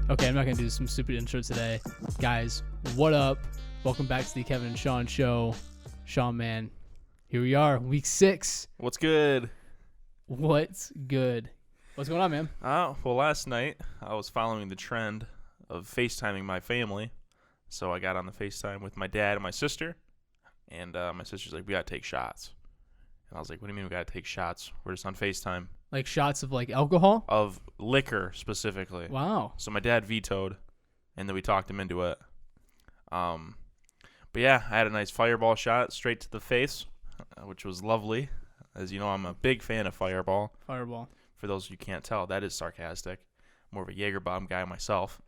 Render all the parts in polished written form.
Okay, I'm not going to do some stupid intro today. Guys, what up? Welcome back to the Kevin and Sean Show. Sean, man, here we are, week 6. What's good? What's good? What's going on, man? Well, last night I was following the trend of FaceTiming my family. So I got on the FaceTime with my dad and my sister. And my sister's like, we got to take shots. And I was like, what do you mean we got to take shots? We're just on FaceTime. Like shots of like alcohol? Of liquor, specifically. Wow. So my dad vetoed, and then we talked him into it. But yeah, I had a nice fireball shot straight to the face, which was lovely. As you know, I'm a big fan of Fireball. Fireball. For those of you who can't tell, that is sarcastic. More of a Jaeger bomb guy myself.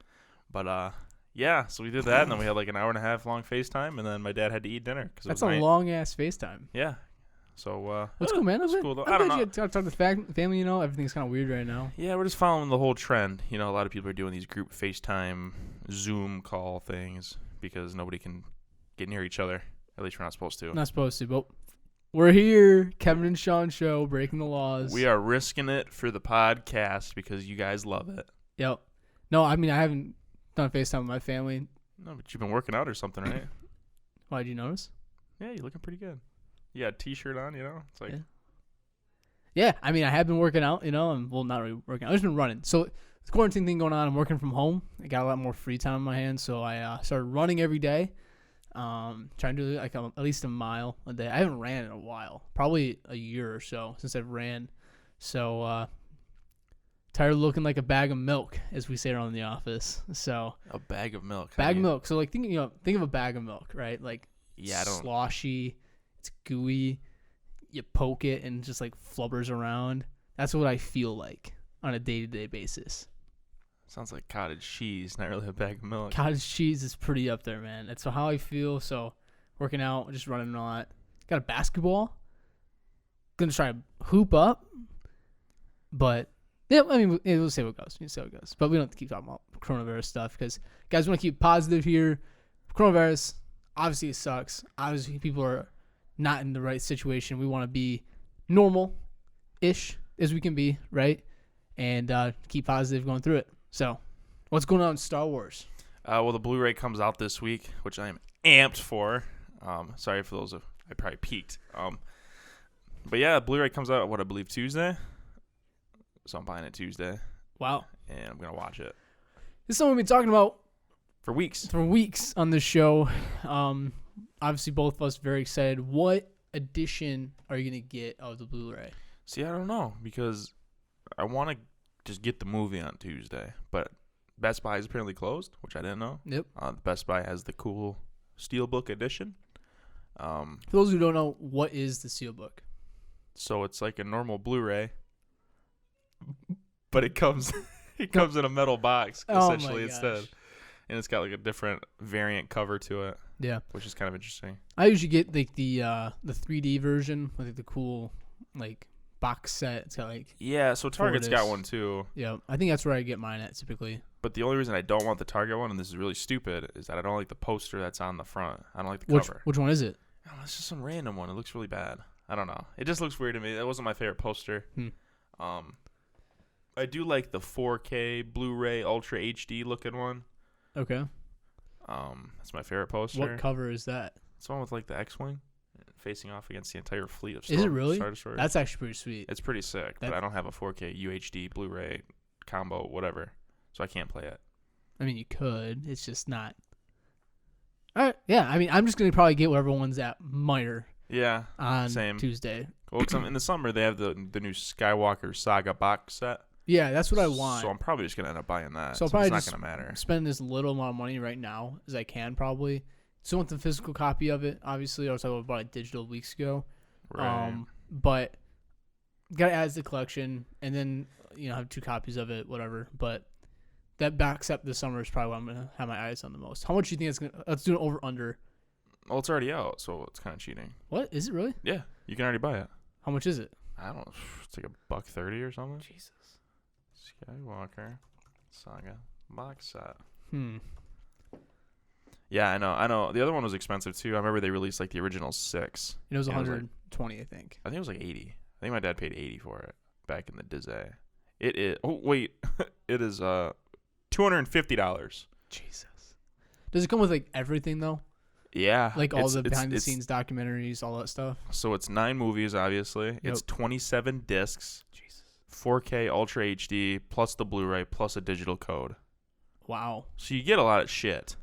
But yeah, so we did that, and then we had like an hour and a half long FaceTime, and then my dad had to eat dinner. That's a long-ass FaceTime. Yeah. So what's cool, man? That's cool, though. I'm I don't glad know. you talk to the family, you know. Everything's kind of weird right now. Yeah, we're just following the whole trend. You know, a lot of people are doing these group FaceTime, Zoom call things because nobody can get near each other. At least we're not supposed to. Not supposed to, but we're here. Kevin and Sean Show, breaking the laws. We are risking it for the podcast because you guys love it. Yep. No, I mean, I haven't done FaceTime with my family. No, but you've been working out or something, right? Why'd you notice? Yeah, you're looking pretty good. You got a T-shirt on, you know? It's like... Yeah, I mean, I have been working out, you know, and well, not really working out. I've just been running. So the quarantine thing going on, I'm working from home. I got a lot more free time on my hands, so I started running every day. Trying to do like at least a mile a day. I haven't ran in a while, probably a year or so since I've ran. So tired of looking like a bag of milk, as we say around the office. So a bag of milk. Bag of milk. So like think of a bag of milk, right? Like sloshy, it's gooey. You poke it and just like flubbers around. That's what I feel like on a day-to-day basis. Sounds like cottage cheese, not really a bag of milk. Cottage cheese is pretty up there, man. That's how I feel. So working out, just running a lot. Got a basketball. Gonna try to hoop up. But yeah, I mean, we'll see what goes. But we don't have to keep talking about coronavirus stuff because guys, we want to keep positive here. Coronavirus, obviously it sucks. Obviously people are not in the right situation. We want to be normal-ish as we can be, right? And keep positive going through it. So, what's going on in Star Wars? Well, the Blu-ray comes out this week, which I am amped for. Sorry for those I probably peaked. But yeah, Blu-ray comes out, I believe Tuesday. So I'm buying it Tuesday. Wow. And I'm going to watch it. This is something we've been talking about for weeks on this show. Obviously, both of us very excited. What edition are you going to get of the Blu-ray? See, I don't know because I want to just get the movie on Tuesday, but Best Buy is apparently closed, which I didn't know. Yep. Best Buy has the cool Steelbook edition. For those who don't know, what is the Steelbook? So it's like a normal Blu-ray, but it comes in a metal box essentially instead, and it's got like a different variant cover to it. Yeah, which is kind of interesting. I usually get like the 3D version with like the cool like box set. It's got like so Target's got one too. Yeah, I think that's where I get mine at typically. But the only reason I don't want the Target one, and this is really stupid, is that I don't like the poster that's on the front. I don't like the cover. Which one is it? Oh, it's just some random one. It looks really bad. I don't know. It just looks weird to me. That wasn't my favorite poster. I do like the 4K Blu-ray Ultra HD looking one. Okay. That's my favorite poster. What cover is that? It's one with like the X-wing facing off against the entire fleet of Is it really? Star Destroyers. That's actually pretty sweet. It's pretty sick, but I don't have a 4K UHD Blu-ray combo, whatever, so I can't play it. I mean, you could. It's just not. All right. Yeah. I mean, I'm just gonna probably get whatever one's at Meijer. Yeah. On same. Tuesday. Well, in the summer they have the new Skywalker Saga box set. Yeah, that's what I want. So I'm probably just gonna end up buying that. So I'll probably it's not gonna matter. Spend as little amount of money right now as I can probably. So I want the physical copy of it. Obviously, I was talking about it digital weeks ago. Right. But gotta add to the collection, and then have 2 copies of it, whatever. But that box set this summer is probably what I'm gonna have my eyes on the most. How much do you think it's gonna? Let's do an over under. Well, it's already out, so it's kind of cheating. What is it really? Yeah, you can already buy it. How much is it? I don't know. It's like $130 or something. Jesus. Skywalker Saga box set. Yeah, I know. The other one was expensive too. I remember they released like the original 6. It was 120, I think. I think it was like 80. I think my dad paid 80 for it back in the Dizay. It is. Oh wait, it is $250. Jesus. Does it come with like everything though? Yeah. Like all the behind the scenes documentaries, all that stuff? So it's 9 movies, obviously. Yep. It's 27 discs, Jesus. 4K Ultra HD, plus the Blu-ray, plus a digital code. Wow. So you get a lot of shit.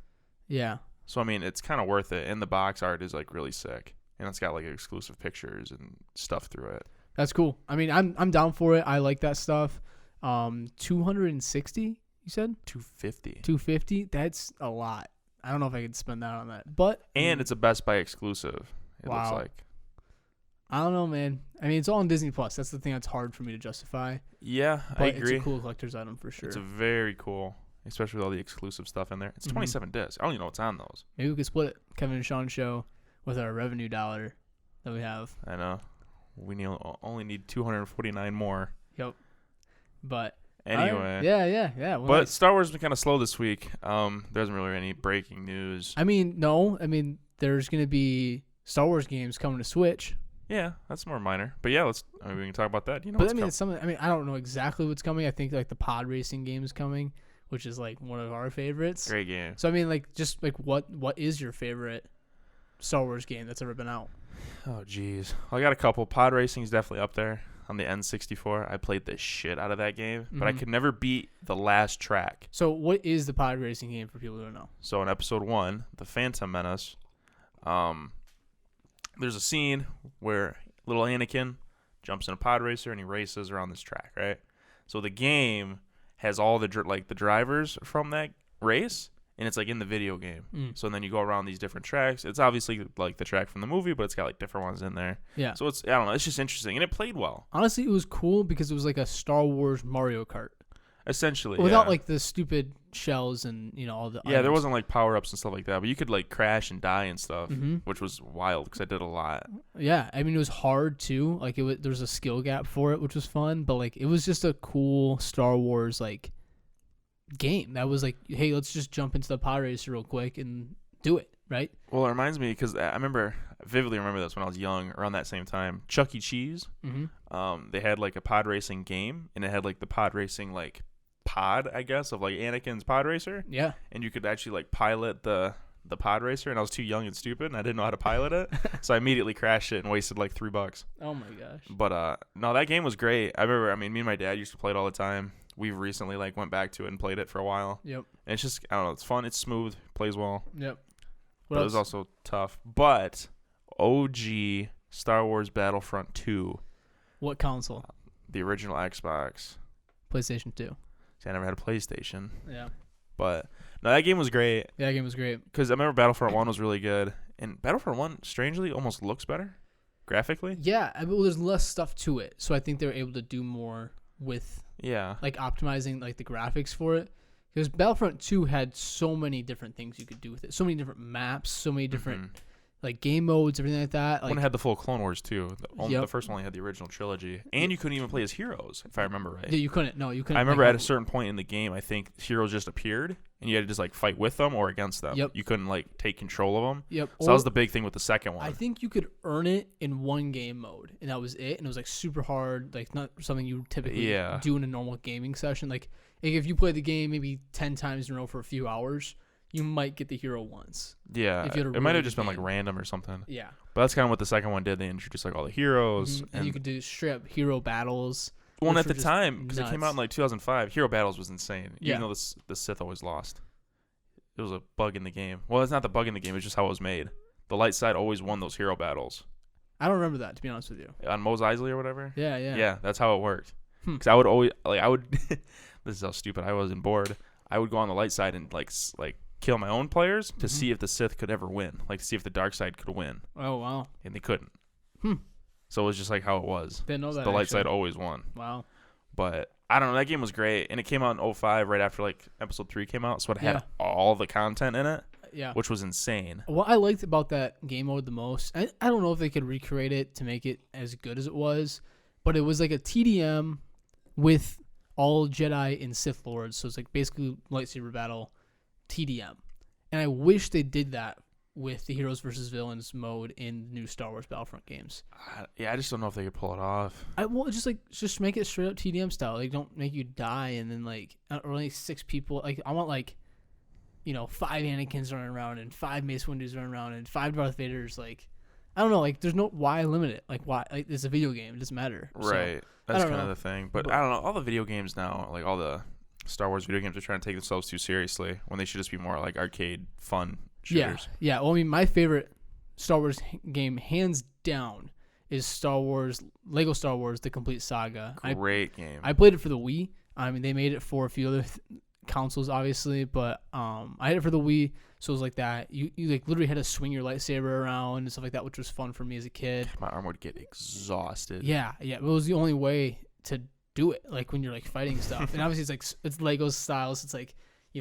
Yeah. So, I mean, it's kind of worth it. And the box art is, like, really sick. And it's got, like, exclusive pictures and stuff through it. That's cool. I mean, I'm down for it. I like that stuff. 260, you said? 250. 250? That's a lot. I don't know if I could spend that on that. But And it's a Best Buy exclusive, it looks Wow. like. I don't know, man. I mean, it's all on Disney Plus. That's the thing that's hard for me to justify. Yeah, But I agree. it's a cool collector's item for sure. It's a very cool, especially with all the exclusive stuff in there. It's 27 discs. I don't even know what's on those. Maybe we could split it, Kevin and Sean show, with our revenue dollar that we have. I know. We only need 249 more. Yep. But Anyway. yeah. Well, But nice. Star Wars has been kind of slow this week. There isn't really any breaking news. I mean, no. I mean, there's gonna be Star Wars games coming to Switch. Yeah, that's more minor. But yeah, we can talk about that. You know, But what's I mean, coming. it's something. I mean, I don't know exactly what's coming. I think like the pod racing game is coming, which is like one of our favorites. Great game. So I mean, like, just like what is your favorite Star Wars game that's ever been out? Oh, jeez. I got a couple. Pod Racing is definitely up there on the N64. I played the shit out of that game, but I Mhm. could never beat the last track. So what is the pod racing game for people who don't know? So in episode 1, The Phantom Menace, there's a scene where little Anakin jumps in a pod racer and he races around this track, right? So the game has all the the drivers from that race, and it's like in the video game. So then you go around these different tracks. It's obviously like the track from the movie, but it's got like different ones in there. Yeah. So I don't know. It's just interesting, and it played well. Honestly, it was cool because it was like a Star Wars Mario Kart Essentially, without yeah. like the stupid shells and all the. Yeah, there items. wasn't like power ups and stuff like that, but you could like crash and die and stuff, Mhm. which was wild because I did a lot. Yeah, I mean it was hard too. Like there was a skill gap for it, which was fun. But like it was just a cool Star Wars like game that was like, hey, let's just jump into the pod racer real quick and do it, right? Well, it reminds me because I vividly remember this when I was young, around that same time. Chuck E. Cheese, they had like a pod racing game, and it had like the pod racing like pod, I guess, of like Anakin's pod racer, Yeah. and you could actually like pilot the pod racer, and I was too young and stupid, and I didn't know how to pilot it, so I immediately crashed it and wasted like $3. Oh my gosh. But no, that game was great. I remember. I mean, me and my dad used to play it all the time. We've recently like went back to it and played it for a while. Yep. And it's just, I don't know, it's fun, it's smooth, plays well. Yep. But it was also tough. But OG Star Wars Battlefront 2, What console? the original Xbox. PlayStation 2. See, I never had a PlayStation. Yeah. But no, that game was great Yeah, that game was great. because I remember Battlefront 1 was really good. And Battlefront 1, strangely, almost looks better graphically. Yeah, well, there's less stuff to it, so I think they're able to do more with Yeah. like optimizing like the graphics for it. Because Battlefront 2 had so many different things you could do with it, so many different maps, so many different like game modes, everything like that. Like One had the full Clone Wars too. The Yep. first one only had the original trilogy, and you couldn't even play as heroes, if I remember right. yeah, you couldn't. No, you couldn't. I remember like, at a certain point in the game, I think heroes just appeared, and you had to just like fight with them or against them. Yep. You couldn't like take control of them. Yep. So that was the big thing with the second one. I think you could earn it in one game mode, and that was it. And it was like super hard, like not something you would typically Yeah. do in a normal gaming session. Like if you played the game maybe 10 times in a row for a few hours, you might get the hero once. Yeah, if you had a it might really have just good been like game. random or something. Yeah. But that's kind of what the second one did. They introduced like all the heroes, And you could do straight up hero battles. one which at were the just time because it came out nuts. in like 2005. Hero Battles was insane, Yeah. even though the Sith always lost. It was a bug in the game. Well, it's not the bug in the game; it's just how it was made. The light side always won those hero battles I don't remember that, to be honest with you. on Mos Eisley or whatever. Yeah. Yeah, that's how it worked. Hmm. Because I would always this is how stupid I was and bored. I would go on the light side and like kill my own players to see if the Sith could ever win, like to see if the dark side could win, Oh, wow. and they couldn't. Hmm. So it was just like how it was. Didn't know that. The light actually. side always won. Wow. But I don't know. That game was great, and it came out in 2005, right after like episode 3 came out, so it had Yeah. all the content in it, Yeah. which was insane. What I liked about that game mode the most, I don't know if they could recreate it to make it as good as it was, but it was like a TDM with all Jedi and Sith Lords. So it's like basically lightsaber battle TDM. And I wish they did that with the heroes versus villains mode in new Star Wars Battlefront games. I just don't know if they could pull it off. Just make it straight up TDM style. Like, don't make you die and then like only 6 people. Like, I want like, 5 Anakins running around and 5 Mace Windus running around and 5 Darth Vaders. Like, I don't know. Like, there's no why limit it. Like, why? Like, it's a video game. It doesn't matter. Right. So, That's kind of the thing. But I don't know. All the video games now, like all the Star Wars video games, are trying to take themselves too seriously when they should just be more like arcade fun shooters. Yeah. Well, I mean, my favorite Star Wars game, hands down, is Lego Star Wars: The Complete Saga. Great game. I played it for the Wii. I mean, they made it for a few other consoles, obviously, but I had it for the Wii, so it was like that. You like literally had to swing your lightsaber around and stuff like that, which was fun for me as a kid. My arm would get exhausted. Yeah. It was the only way to do it, like when you're like fighting stuff. And obviously, it's Lego style, so it's like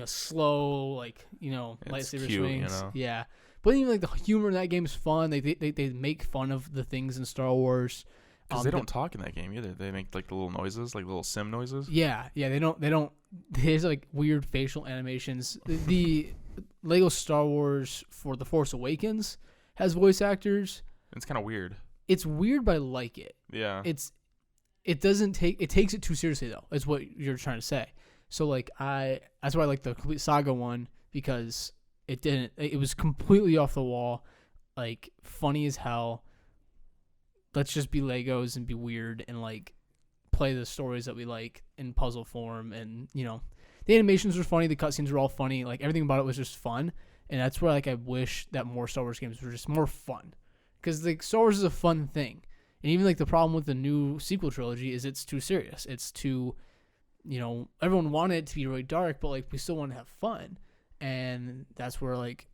slow, like lightsaber cute, swings. Yeah. But even like the humor in that game is fun. They make fun of the things in Star Wars. Because they don't talk in that game either. They make like the little noises, like little sim noises. Yeah. They don't. There's like weird facial animations. The Lego Star Wars for The Force Awakens has voice actors. It's kind of weird. It's weird, but I like it. Yeah. It takes it too seriously though. Is what you're trying to say. So like that's why I like the Complete Saga one, because it was completely off the wall, like funny as hell. Let's just be Legos and be weird and like play the stories that we like in puzzle form. And the animations were funny, the cutscenes were all funny, like everything about it was just fun. And that's where like I wish that more Star Wars games were just more fun, because like Star Wars is a fun thing. And even like the problem with the new sequel trilogy is it's too serious. It's too, everyone wanted it to be really dark, but like we still want to have fun. And that's where like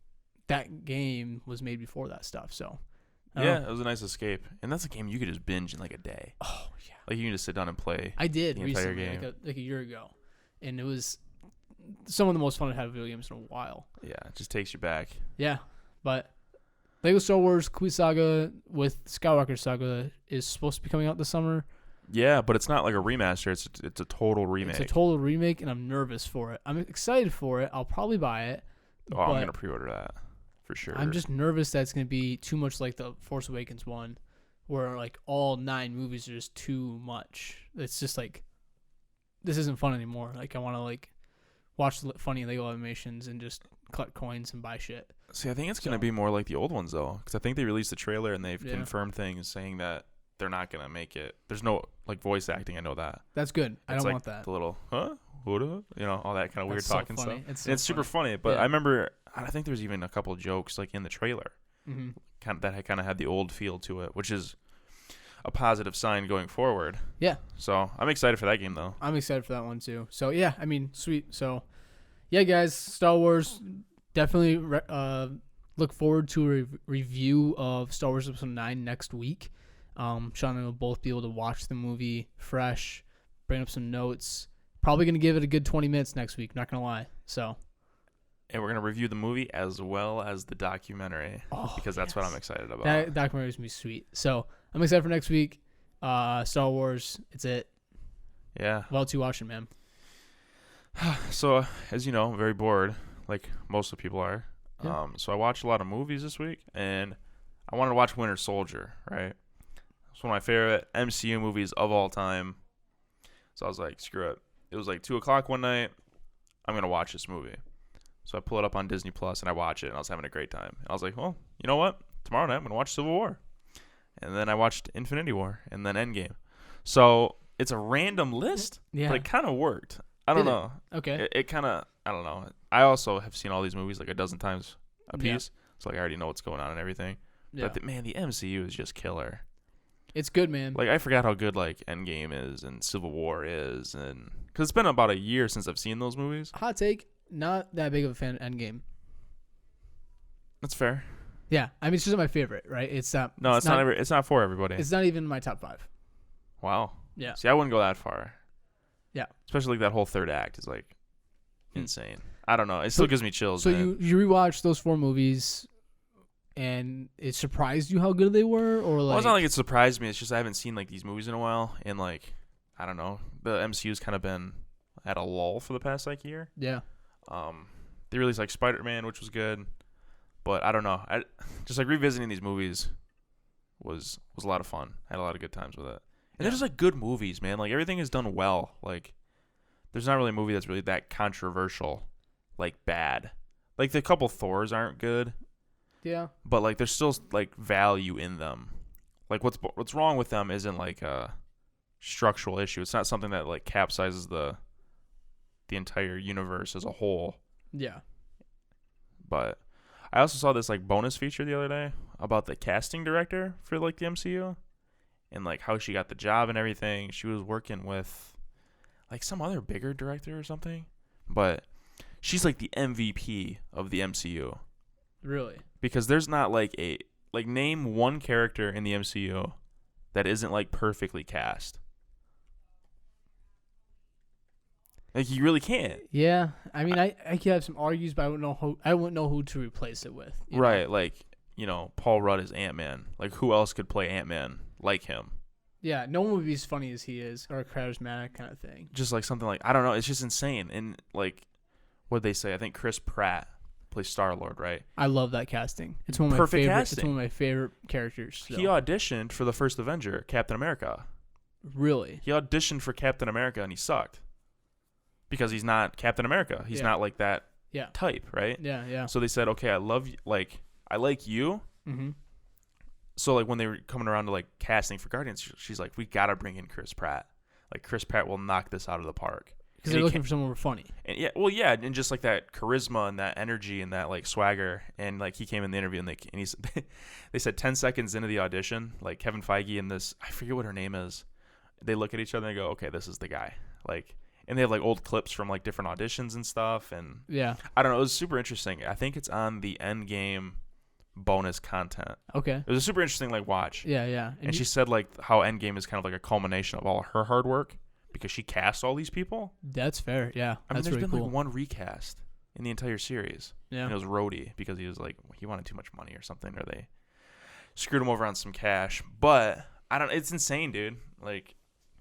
that game was made before that stuff. So it was a nice escape. And that's a game you could just binge in like a day. Oh yeah. Like you can just sit down and play. I did the entire recently, game. like a year ago. And it was some of the most fun I've had with video games in a while. Yeah, it just takes you back. Yeah. But Lego Star Wars Complete Saga with Skywalker Saga is supposed to be coming out this summer. Yeah, but it's not like a remaster. It's a total remake. It's a total remake, and I'm nervous for it. I'm excited for it. I'll probably buy it. Oh, I'm going to pre-order that for sure. I'm just nervous that it's going to be too much like the Force Awakens one, where like all 9 movies are just too much. It's just like, this isn't fun anymore. Like I want to like watch funny Lego animations and just collect coins and buy shit. See, I think it's going to be more like the old ones, though, because I think they released the trailer and they've confirmed things saying that they're not going to make it. There's no like voice acting. I know that. That's good. I don't want that. The little, all that kind of weird talking stuff. It's super funny. But Yeah. I remember, I think there's even a couple of jokes like in the trailer Mm-hmm. that kind of had the old feel to it, which is a positive sign going forward. Yeah. So I'm excited for that game, though. I'm excited for that one, too. So, yeah, I mean, sweet. So, yeah, guys, Star Wars, definitely look forward to a review of Star Wars Episode 9 next week. Sean and I will both be able to watch the movie fresh, bring up some notes. Probably going to give it a good 20 minutes next week, not going to lie. So, and we're going to review the movie as well as the documentary, because that's what I'm excited about. That documentary is going to be sweet. So, I'm excited for next week. Star Wars, it's it. Yeah. What else you watching, man? So, as you know, I'm very bored, like most of the people are. Yeah. So I watched a lot of movies this week, and I wanted to watch Winter Soldier, right? It's one of my favorite MCU movies of all time. So I was like, screw it. It was like 2 o'clock one night. I'm going to watch this movie. So I pull it up on Disney Plus and I watch it, and I was having a great time. And I was like, well, you know what? Tomorrow night I'm going to watch Civil War. And then I watched Infinity War and then Endgame. So it's a random list, Yeah. but it kind of worked. I don't know. Okay. It kind of, I don't know. I also have seen all these movies like a dozen times a piece. So like I already know what's going on and everything. Yeah. But man, the MCU is just killer. It's good, man. Like I forgot how good like Endgame is and Civil War is, and because it's been about a year since I've seen those movies. Hot take, not that big of a fan of Endgame. That's fair. Yeah, I mean it's just my favorite, right? It's not. No, it's not. It's not for everybody. It's not even my top 5. Wow. Yeah. See, I wouldn't go that far. Yeah. Especially like that whole third act is like insane. I don't know. It still gives me chills. So man. you rewatched those 4 movies, and it surprised you how good they were, or like? Well, it's not like it surprised me. It's just I haven't seen like these movies in a while, and like I don't know, the MCU's kind of been at a lull for the past like year. Yeah. They released like Spider-Man, which was good. But I don't know. I just like revisiting these movies was a lot of fun. I had a lot of good times with it. And they're just like good movies, man. Like everything is done well. Like there's not really a movie that's really that controversial, like bad. Like the couple Thors aren't good. Yeah. But like there's still like value in them. Like what's wrong with them isn't like a structural issue. It's not something that like capsizes the entire universe as a whole. Yeah. But I also saw this like bonus feature the other day about the casting director for like the MCU and like how she got the job and everything. She was working with like some other bigger director or something. But she's like the MVP of the MCU. Really? Because there's not like name one character in the MCU that isn't like perfectly cast. Like you really can't. Yeah. I mean, I could have some argues, but I wouldn't know who to replace it with. Right. Like, Paul Rudd is Ant-Man. Like who else could play Ant-Man like him? Yeah, no one would be as funny as he is or charismatic kind of thing. Just like something like, I don't know, it's just insane. And like what'd they say? I think Chris Pratt plays Star-Lord, right? I love that casting. It's one of my Perfect favorite. casting. It's one of my favorite characters. So. He auditioned for the first Avenger, Captain America. Really? He auditioned for Captain America and he sucked. Because he's not Captain America. He's not like that type, right? Yeah, yeah. So they said, okay, I love you. Like, I like you. Mm-hmm. So, like, when they were coming around to, like, casting for Guardians, she's like, we got to bring in Chris Pratt. Like, Chris Pratt will knock this out of the park. Because they're looking for someone more funny. And and just, like, that charisma and that energy and that, like, swagger. And, like, he came in the interview and he said, they said 10 seconds into the audition, like, Kevin Feige and this, I forget what her name is, they look at each other and they go, okay, this is the guy. Like, and they have, like, old clips from, like, different auditions and stuff. And yeah. I don't know. It was super interesting. I think it's on the Endgame bonus content. Okay. It was a super interesting, like, watch. Yeah, yeah. And she said, like, how Endgame is kind of like a culmination of all her hard work because she cast all these people. That's fair. Yeah. I mean, that's there's really been, cool. like, one recast in the entire series. Yeah. And it was Rhodey because he was, like, he wanted too much money or something, or they screwed him over on some cash. But, I don't, it's insane, dude. Like,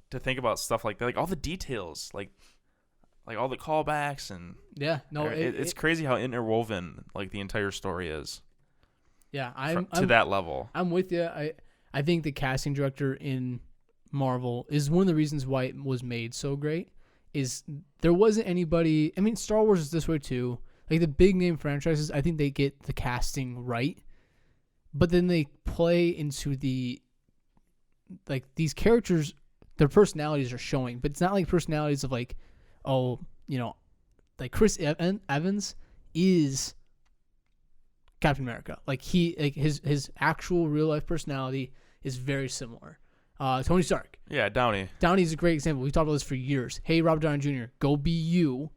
to think about stuff like that. Like, all the details, like all the callbacks and yeah, no, it's crazy how interwoven like the entire story is. Yeah, I'm that level. I'm with you. I think the casting director in Marvel is one of the reasons why it was made so great. Is there wasn't anybody. I mean, Star Wars is this way too. Like the big name franchises, I think they get the casting right, but then they play into the like these characters. Their personalities are showing, but it's not like personalities of like, oh, like Chris Evans is Captain America. Like his actual real life personality is very similar. Tony Stark. Yeah, Downey. Downey's a great example. We've talked about this for years. Hey, Robert Downey Jr., go be you.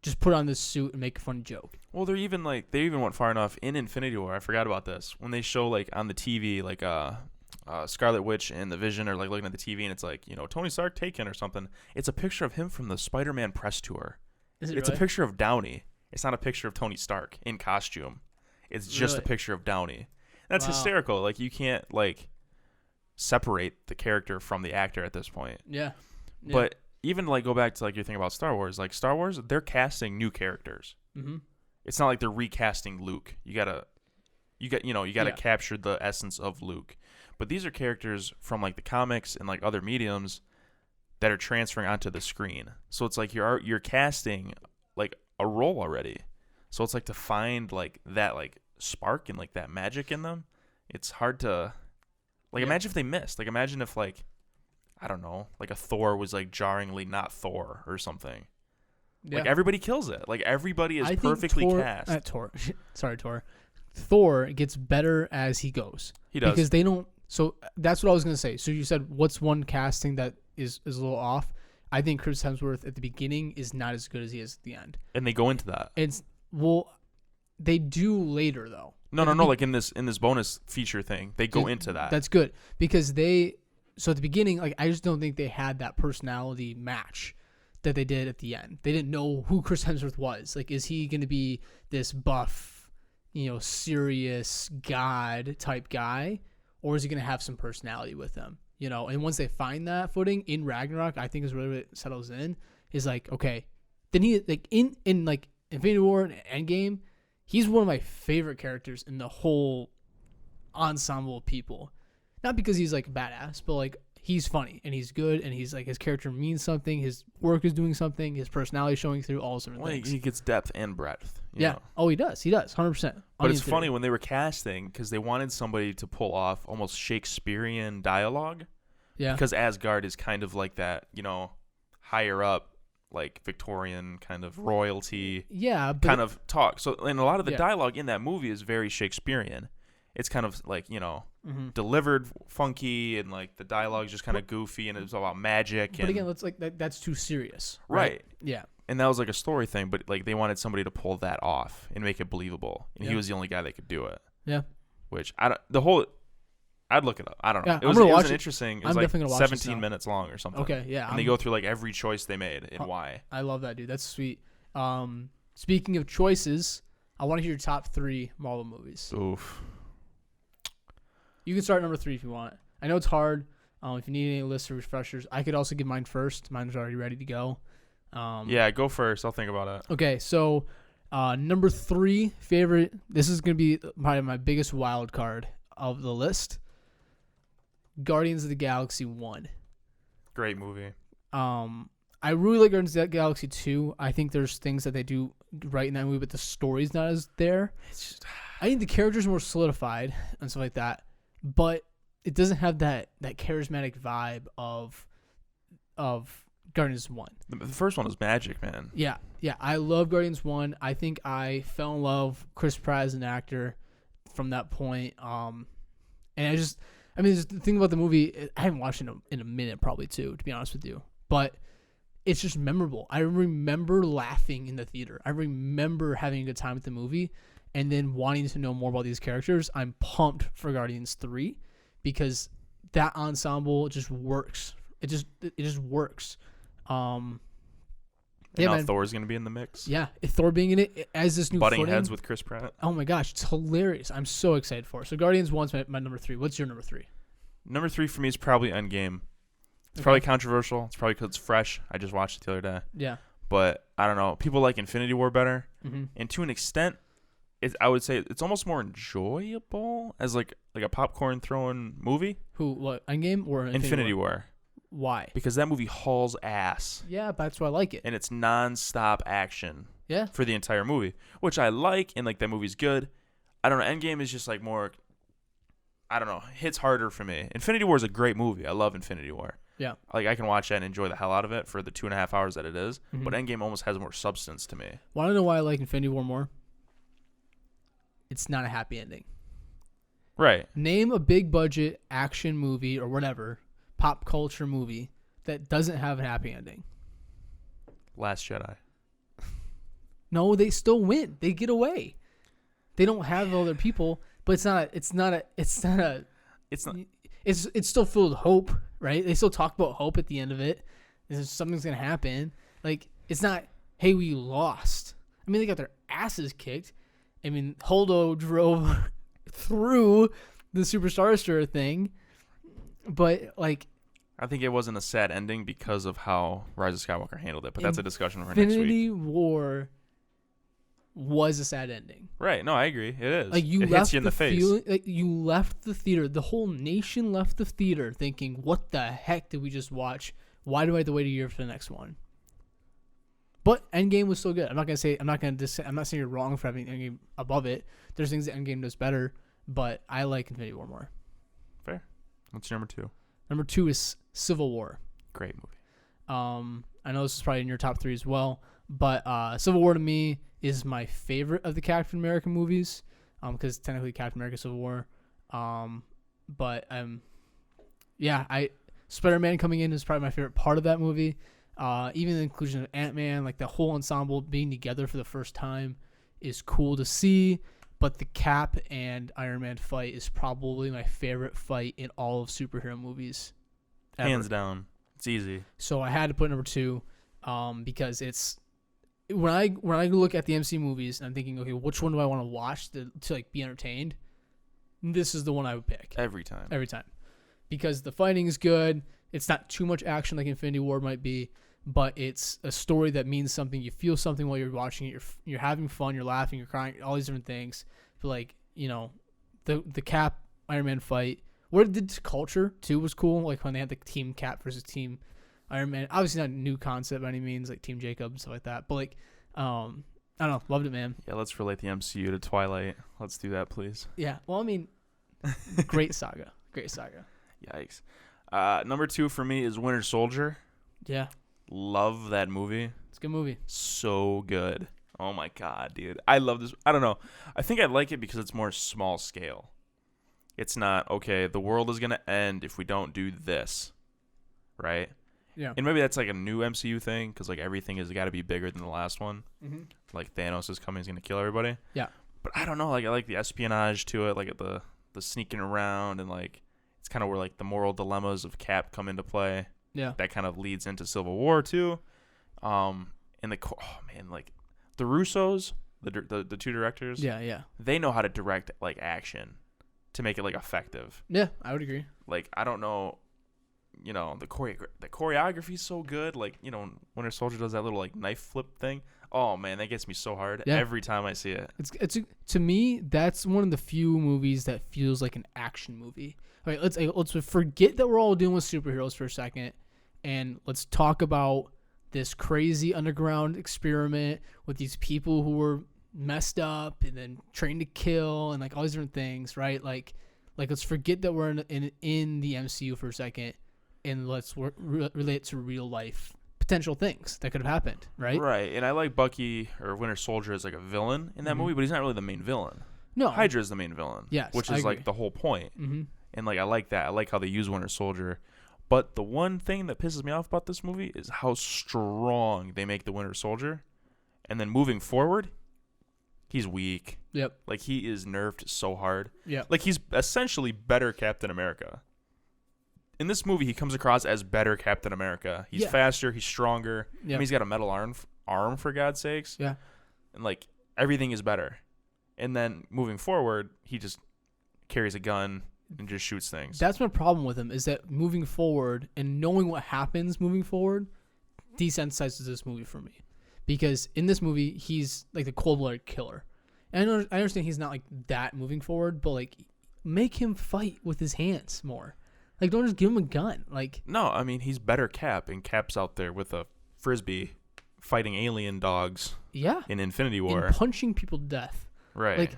Just put on this suit and make a funny joke. Well, they even went far enough in Infinity War. I forgot about this when they show like on the TV like Scarlet Witch and the Vision are like looking at the TV and it's like Tony Stark taken or something. It's a picture of him from the Spider-Man press tour. Is it It's really? a picture of Downey. It's not a picture of Tony Stark in costume. It's just Really? a picture of Downey. That's Wow. hysterical. Like you can't like separate the character from the actor at this point. Yeah. But even like go back to like your thing about Star Wars. Like Star Wars, they're casting new characters. Mm-hmm. It's not like they're recasting Luke. You gotta capture the essence of Luke. But these are characters from like the comics and like other mediums that are transferring onto the screen. So it's like you're casting like a role already. So it's like to find like that like spark and like that magic in them. It's hard to like imagine if they missed. Like imagine if like I don't know, like a Thor was like jarringly not Thor or something. Yeah. Like everybody kills it. Like everybody is I think perfectly cast. Thor gets better as he goes. He does. Because they don't. So that's what I was gonna say. So you said what's one casting that is a little off? I think Chris Hemsworth at the beginning is not as good as he is at the end. And they go into that. They do later though. No. Like in this bonus feature thing, they go into that. That's good because So at the beginning, like I just don't think they had that personality match that they did at the end. They didn't know who Chris Hemsworth was. Like, is he going to be this buff, serious god type guy, or is he going to have some personality with him? And once they find that footing in Ragnarok, I think is really what it settles in. Is like, okay, then he like in like Infinity War and Endgame, he's one of my favorite characters in the whole ensemble of people. Not because he's like badass, but like he's funny and he's good and he's like his character means something. His work is doing something. His personality showing through all sorts of things. He gets depth and breadth. Yeah. Know? Oh, he does. He does. 100%. But it's funny when they were casting because they wanted somebody to pull off almost Shakespearean dialogue. Yeah. Because Asgard is kind of like that, higher up, like Victorian kind of royalty. Yeah. But kind of talk. So, and a lot of the dialogue in that movie is very Shakespearean. It's kind of like, delivered funky and like the dialogue is just kind of goofy and it's all about magic. But again, that's too serious. Right. Yeah. And that was like a story thing, but like they wanted somebody to pull that off and make it believable. And he was the only guy that could do it. Yeah. Which I'd look it up. I don't know. Yeah, It was interesting. It was like 17 minutes long or something. Okay, yeah. And they go through like every choice they made and why. I love that, dude. That's sweet. Speaking of choices, I want to hear your top 3 Marvel movies. Oof. You can start number 3 if you want. I know it's hard. If you need any lists or refreshers, I could also give mine first. Mine's already ready to go. Yeah, go first. I'll think about it. Okay, so number 3 favorite. This is going to be probably my biggest wild card of the list. Guardians of the Galaxy 1. Great movie. I really like Guardians of the Galaxy 2. I think there's things that they do right in that movie, but the story's not as there. I think the characters are more solidified and stuff like that, but it doesn't have that charismatic vibe of Guardians 1. The first one was magic, man. Yeah. I love Guardians 1. I think I fell in love with Chris Pratt as an actor from that point. And the thing about the movie, I haven't watched it in a minute probably too, to be honest with you. But it's just memorable. I remember laughing in the theater. I remember having a good time with the movie and then wanting to know more about these characters. I'm pumped for Guardians 3 because that ensemble just works. It just works. Now Thor's going to be in the mix. Yeah, Thor being in it as this new butting heads with Chris Pratt. Oh my gosh, it's hilarious. I'm so excited for it. So Guardians 1's my number 3. What's your number 3? Number 3 for me is probably Endgame. It's probably controversial. It's probably because it's fresh. I just watched it the other day. Yeah. But I don't know. People like Infinity War better. Mm-hmm. And to an extent, I would say it's almost more enjoyable as like a popcorn throwing movie. What, Endgame or Infinity War? Why? Because that movie hauls ass. Yeah, that's why I like it. And it's non-stop action. Yeah. For the entire movie, which I like, and like that movie's good. I don't know. Endgame is just like more. I don't know. Hits harder for me. Infinity War is a great movie. I love Infinity War. Yeah. Like I can watch that and enjoy the hell out of it for the 2.5 hours that it is. Mm-hmm. But Endgame almost has more substance to me. Want to know why I like Infinity War more? It's not a happy ending. Right. Name a big budget action movie or whatever, pop culture movie that doesn't have a happy ending. Last Jedi. No, they still win. They get away. They don't have other people, but it's still filled with hope, right? They still talk about hope at the end of it. Something's gonna happen. Like it's not, hey, we lost. I mean, they got their asses kicked. I mean, Holdo drove through the Superstar Destroyer thing, but like, I think it wasn't a sad ending because of how Rise of Skywalker handled it. But that's a discussion for next week. Infinity War was a sad ending. Right. No, I agree. It is. Like it hits you in the face. You left the theater. The whole nation left the theater thinking, "What the heck did we just watch? Why do I have to wait a year for the next one?" But Endgame was still good. I'm not saying you're wrong for having Endgame above it. There's things that Endgame does better, but I like Infinity War more. Fair. What's your number 2? Number 2 is Civil War. Great movie. I know this is probably in your top 3 as well, but Civil War to me is my favorite of the Captain America movies, because technically Captain America Civil War. Spider-Man coming in is probably my favorite part of that movie. Even the inclusion of Ant-Man, like the whole ensemble being together for the first time is cool to see. But the Cap and Iron Man fight is probably my favorite fight in all of superhero movies ever. Hands down. It's easy. So I had to put number 2 because it's when I look at the MC movies and I'm thinking, okay, which one do I want to watch to like be entertained? This is the one I would pick. Every time. Because the fighting is good. It's not too much action like Infinity War might be, but it's a story that means something. You feel something while you're watching it. You're having fun. You're laughing. You're crying. All these different things. But like, you know, the Cap Iron Man fight. What it did to culture too was cool. Like when they had the Team Cap versus Team Iron Man. Obviously not a new concept by any means, like Team Jacob and stuff like that. But like, I don't know, loved it, man. Yeah, let's relate the MCU to Twilight. Let's do that, please. Yeah. Well, I mean, great saga. Great saga. Yikes. Number 2 for me is Winter Soldier. Yeah. Love that movie. It's a good movie. So good. Oh my god, dude. I love this. I don't know. I think I like it because it's more small scale. It's not, okay, the world is going to end if we don't do this. Right? Yeah. And maybe that's like a new MCU thing because like everything has got to be bigger than the last one. Mm-hmm. Like Thanos is coming, he's going to kill everybody. Yeah. But I don't know. Like I like the espionage to it, like the sneaking around, and like it's kind of where like the moral dilemmas of Cap come into play. Yeah. That kind of leads into Civil War too. And like the Russos, the two directors. Yeah, yeah. They know how to direct like action to make it like effective. Yeah, I would agree. Like I don't know, you know, the choreography is so good. Like, you know, Winter Soldier does that little like knife flip thing. Oh man, that gets me so hard every time I see it. It's to me, that's one of the few movies that feels like an action movie. All right, let's forget that we're all dealing with superheroes for a second, and let's talk about this crazy underground experiment with these people who were messed up and then trained to kill and like all these different things, right? Like let's forget that we're in the MCU for a second, and let's relate to real life potential things that could have happened, right? Right, and I like Bucky or Winter Soldier as like a villain in that movie, but he's not really the main villain. No, Hydra is the main villain. Yes, which I is agree. like the whole point. Mm-hmm. And like I like that. I like how they use Winter Soldier. But the one thing that pisses me off about this movie is how strong they make the Winter Soldier, and then moving forward, he's weak. Yep. Like he is nerfed so hard. Yep. Like he's essentially better Captain America. In this movie, he comes across as better Captain America. He's faster. He's stronger. Yep. I mean, he's got a metal arm for God's sakes. Yeah. And like everything is better. And then moving forward, he just carries a gun and just shoots things. That's my problem with him, is that moving forward and knowing what happens moving forward desensitizes this movie for me. Because in this movie, he's like the cold-blooded killer. And I understand he's not like that moving forward, but like make him fight with his hands more. Like don't just give him a gun. Like no, I mean he's better Cap, and Cap's out there with a frisbee fighting alien dogs. Yeah. In Infinity War. And punching people to death. Right.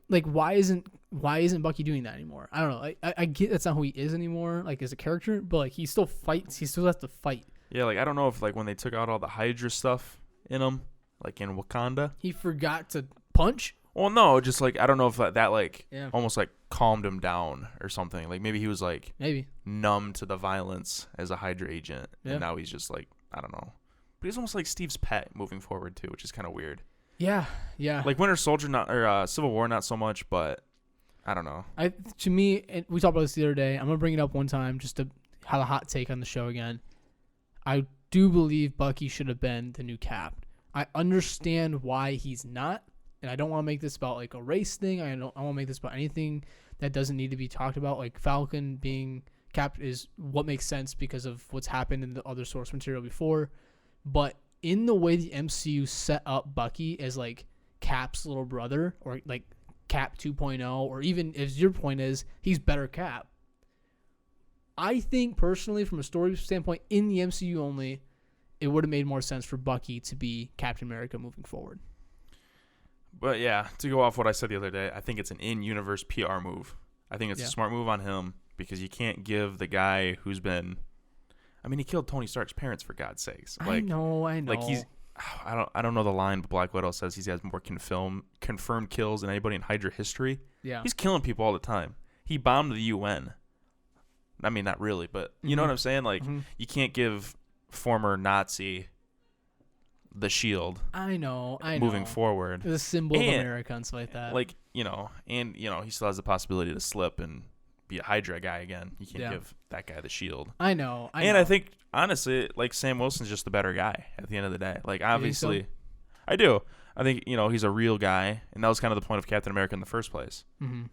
Like why isn't Bucky doing that anymore? I don't know. I get that's not who he is anymore, like as a character, but like he still fights. He still has to fight. Yeah, like I don't know if like when they took out all the Hydra stuff in him, like in Wakanda, he forgot to punch. Well, no, just like I don't know if that like almost like calmed him down or something. Like maybe he was like numb to the violence as a Hydra agent, and now he's just like I don't know. But he's almost like Steve's pet moving forward too, which is kind of weird. Yeah, yeah. Like Winter Soldier, not or Civil War, not so much, but I don't know. To me, and we talked about this the other day. I'm gonna bring it up one time just to have a hot take on the show again. I do believe Bucky should have been the new Cap. I understand why he's not, and I don't want to make this about like a race thing. I want to make this about anything that doesn't need to be talked about. Like Falcon being Cap is what makes sense because of what's happened in the other source material before. But in the way the MCU set up Bucky as like Cap's little brother, or like Cap 2.0, or even if your point is he's better Cap, I think personally from a story standpoint in the MCU only, it would have made more sense for Bucky to be Captain America moving forward. But yeah, to go off what I said the other day, I think it's an in-universe PR move. I think it's a smart move on him because you can't give the guy who's been, I mean, he killed Tony Stark's parents for God's sakes. Like, I know. Like he's, I don't know the line, but Black Widow says he has more confirmed kills than anybody in Hydra history. Yeah, he's killing people all the time. He bombed the UN. I mean, not really, but you know what I'm saying? Like, you can't give former Nazi the shield. I know. Moving forward. The symbol of America and stuff like that. Like, he still has the possibility to slip and be a Hydra guy again. You can't give that guy the shield. I know. I think, honestly, like, Sam Wilson's just the better guy at the end of the day. Like, obviously, I do. I think, he's a real guy, and that was kind of the point of Captain America in the first place,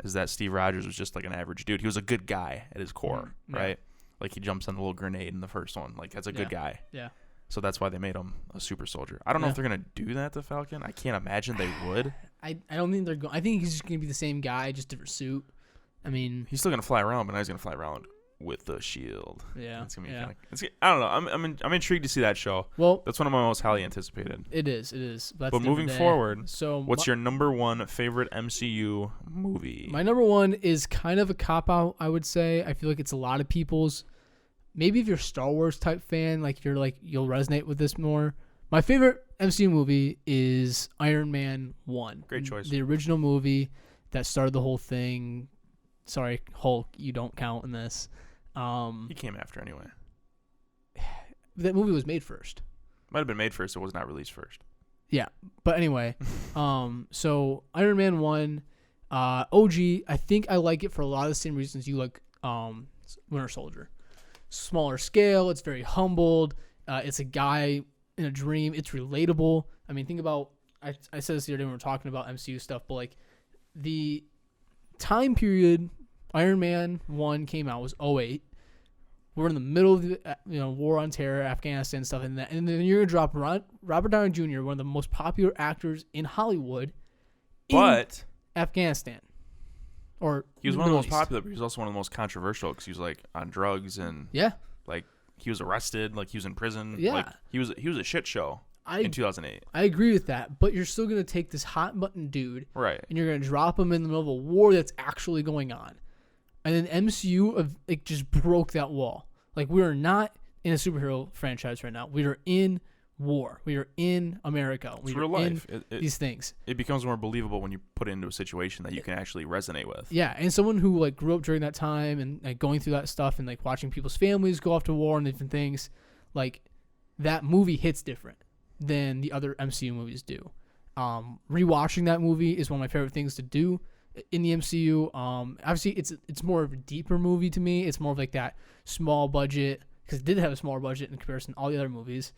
is that Steve Rogers was just like an average dude. He was a good guy at his core, right? Like he jumps on the little grenade in the first one. Like that's a good guy. Yeah. So that's why they made him a super soldier. I don't know if they're gonna do that to Falcon. I can't imagine they would. I don't think they're going. I think he's just gonna be the same guy, just different suit. I mean, He's still gonna fly around, but now he's gonna fly around with the shield. yeah. It's gonna be kind of. I don't know. I'm intrigued to see that show. Well, That's one of my most highly anticipated. it is. It is. But, But moving forward, so what's your number one favorite MCU movie? my number one is kind of a cop out. I would say. I feel like it's a lot of people's. Maybe if you're a Star Wars type fan, you'll resonate with this more. My favorite MCU movie is Iron Man 1. Great choice. The original movie that started the whole thing. Sorry, Hulk, you don't count in this. He came after anyway. That movie was made first. Might have been made first. It was not released first. Yeah, but anyway, so Iron Man 1, OG, I think I like it for a lot of the same reasons you like Winter Soldier. Smaller scale, it's very humbled. It's a guy in a dream. It's relatable. I mean, think about, I said this the other day when we were talking about MCU stuff, but like the time period Iron Man 1 came out was 2008. We're in the middle of the war on terror, Afghanistan stuff, and then you're gonna drop Robert Downey Jr., one of the most popular actors in Hollywood, But Afghanistan. Or he was the one of the Middle most East. popular, but he was also one of the most controversial because he was like on drugs and Yeah, like he was arrested, like he was in prison. Yeah. Like he was a shit show in 2008. I agree with that, but you're still gonna take this hot button dude, Right. and you're gonna drop him in the middle of a war that's actually going on, and then MCU just broke that wall. Like we are not in a superhero franchise right now. We are in war. We are in America. It's We real are in life. these things. It becomes more believable when you put it into a situation that you can actually resonate with. Yeah, and someone who like grew up during that time and like going through that stuff and like watching people's families go off to war and different things, like that movie hits different than the other MCU movies do. Rewatching that movie is one of my favorite things to do in the MCU. Obviously it's more of a deeper movie to me. It's more of like that small budget, because it did have a smaller budget in comparison to all the other movies.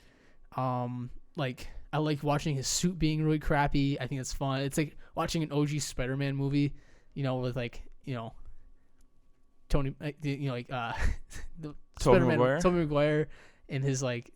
Like I like watching his suit being really crappy. I think it's fun. It's like watching an OG Spider-Man movie, with Tony, the Tobey Spider-Man, Maguire? Tobey Maguire, in his like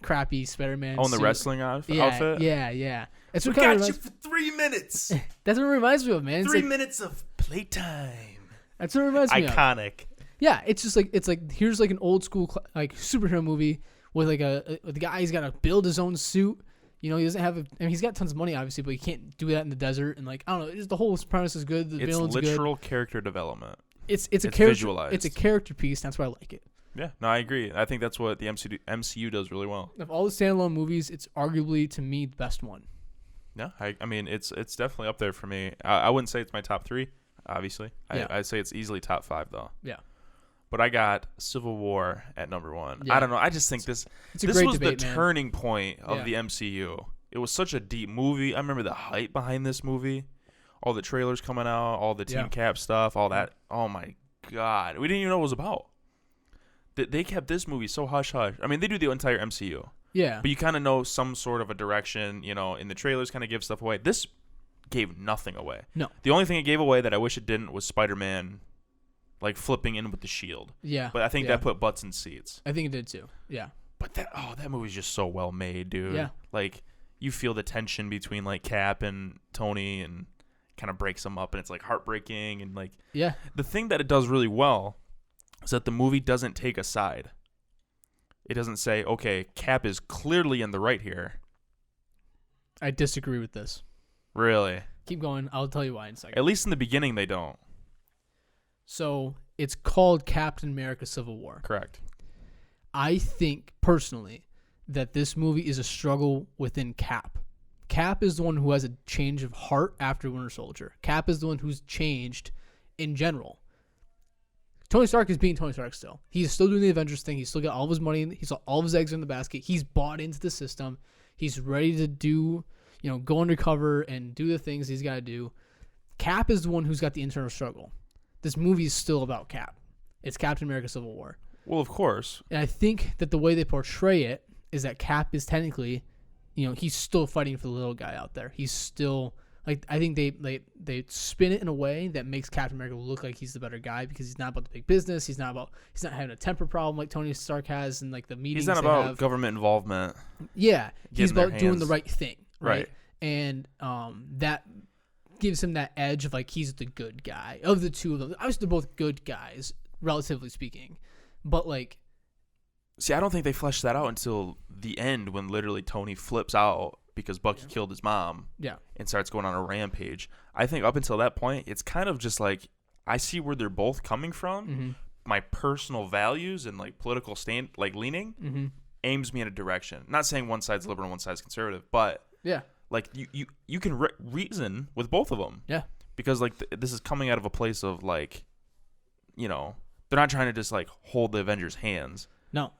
crappy Spider-Man. Oh, in the suit. wrestling outfit? Yeah. That's We what kind got of you for 3 minutes. that's what it reminds me of, man. It's 3 like, minutes of playtime. that's what it reminds me of. Iconic. Yeah, it's just like here's like an old school like superhero movie with like the guy, he's got to build his own suit. He doesn't have he's got tons of money obviously, but he can't do that in the desert. And like I don't know, just the whole premise is good. The It's villain's good. literal character development. It's a character. visualized. It's a character piece. That's why I like it. Yeah, no, I agree. I think that's what the MCU does really well. Of all the standalone movies, it's arguably to me the best one. Yeah, I mean it's definitely up there for me. I wouldn't say it's my top 3, obviously. Yeah. I'd say it's easily top 5 though. Yeah. But I got Civil War at number 1. Yeah. I don't know. I just think It's a this great was debate, the man. turning point of Yeah. the MCU. It was such a deep movie. I remember the hype behind this movie, all the trailers coming out, all the Team Yeah. Cap stuff, all that. Oh my God, we didn't even know what it was about. They kept this movie so hush hush. I mean, they do the entire MCU, Yeah. but you kind of know some sort of a direction. In the trailers, kind of give stuff away. This gave nothing away. No. The only thing it gave away that I wish it didn't was Spider-Man, like flipping in with the shield. Yeah. But I think yeah. that put butts in seats. I think it did too. Yeah. But that movie's just so well made, dude. Yeah. Like you feel the tension between like Cap and Tony, and kind of breaks them up, and it's like heartbreaking, and like Yeah. the thing that it does really well is that the movie doesn't take a side. It doesn't say, okay, Cap is clearly in the right here. I disagree with this. Really? Keep going. I'll tell you why in a second. At least in the beginning, they don't. So it's called Captain America: Civil War. Correct. I think personally that this movie is a struggle within Cap. Cap is the one who has a change of heart after Winter Soldier. Cap is the one who's changed in general. Tony Stark is being Tony Stark still. He's still doing the Avengers thing. He's still got all of his money. He's got all of his eggs in the basket. He's bought into the system. He's ready to do, go undercover and do the things he's got to do. Cap is the one who's got the internal struggle. This movie is still about Cap. It's Captain America: Civil War. Well, of course. And I think that the way they portray it is that Cap is technically, he's still fighting for the little guy out there. He's still Like I think they spin it in a way that makes Captain America look like he's the better guy because he's not about the big business. He's not having a temper problem like Tony Stark has and like the meetings. He's not about government involvement. Yeah, he's about doing the hands. right thing, right? Right. And that gives him that edge of like he's the good guy of the two of them. Obviously, they're both good guys, relatively speaking, but like. See, I don't think they fleshed that out until the end when literally Tony flips out because Bucky killed his mom. Yeah. And starts going on a rampage. I think up until that point, it's kind of just like I see where they're both coming from. Mm-hmm. My personal values and like political leaning aims me in a direction. Not saying one side's liberal and one side's conservative, but yeah, like you can reason with both of them. Yeah. Because like this is coming out of a place of like, they're not trying to just like hold the Avengers' hands. No.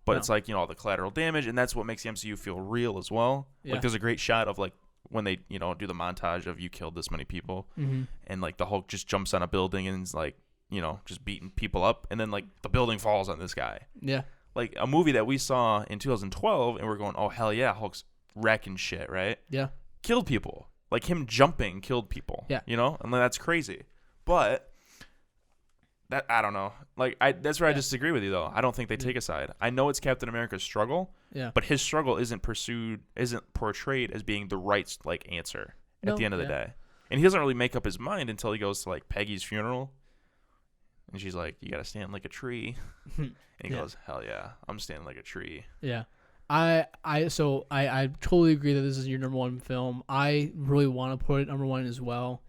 But it's like, all the collateral damage, and that's what makes the MCU feel real as well. Yeah. Like, there's a great shot of, like, when they, do the montage of you killed this many people, and, like, the Hulk just jumps on a building and is, like, just beating people up, and then, like, the building falls on this guy. Yeah. Like, a movie that we saw in 2012, and we're going, oh, hell yeah, Hulk's wrecking shit, right? Yeah. Killed people. Like, him jumping killed people. Yeah. And that's crazy. But... that I don't know. Like that's where I disagree with you though. I don't think they take a side. I know it's Captain America's struggle, but his struggle isn't portrayed as being the right like answer at the end of the day. And he doesn't really make up his mind until he goes to like Peggy's funeral, and she's like, "You gotta stand like a tree," and he goes, "Hell yeah, I'm standing like a tree." Yeah. I totally agree that this is your number one film. I really want to put it number one as well.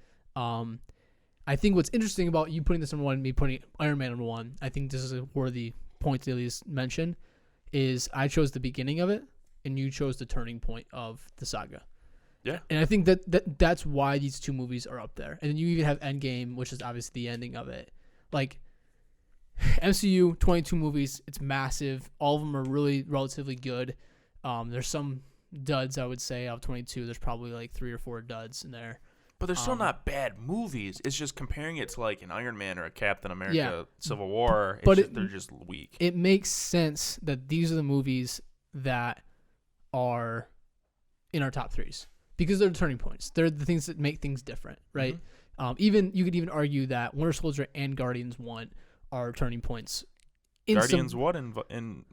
I think what's interesting about you putting this number one and me putting Iron Man number one, I think this is a worthy point to at least mention, is I chose the beginning of it and you chose the turning point of the saga. Yeah. And I think that's why these two movies are up there. And then you even have Endgame, which is obviously the ending of it. Like, MCU, 22 movies, it's massive. All of them are really relatively good. There's some duds, I would say, out of 22. There's probably like 3 or 4 duds in there. But they're still not bad movies. It's just comparing it to like an Iron Man or a Captain America Civil War. They're just weak. It makes sense that these are the movies that are in our top threes because they're the turning points. They're the things that make things different, right? Mm-hmm. You could even argue that Winter Soldier and Guardians 1 are turning points. Guardians 1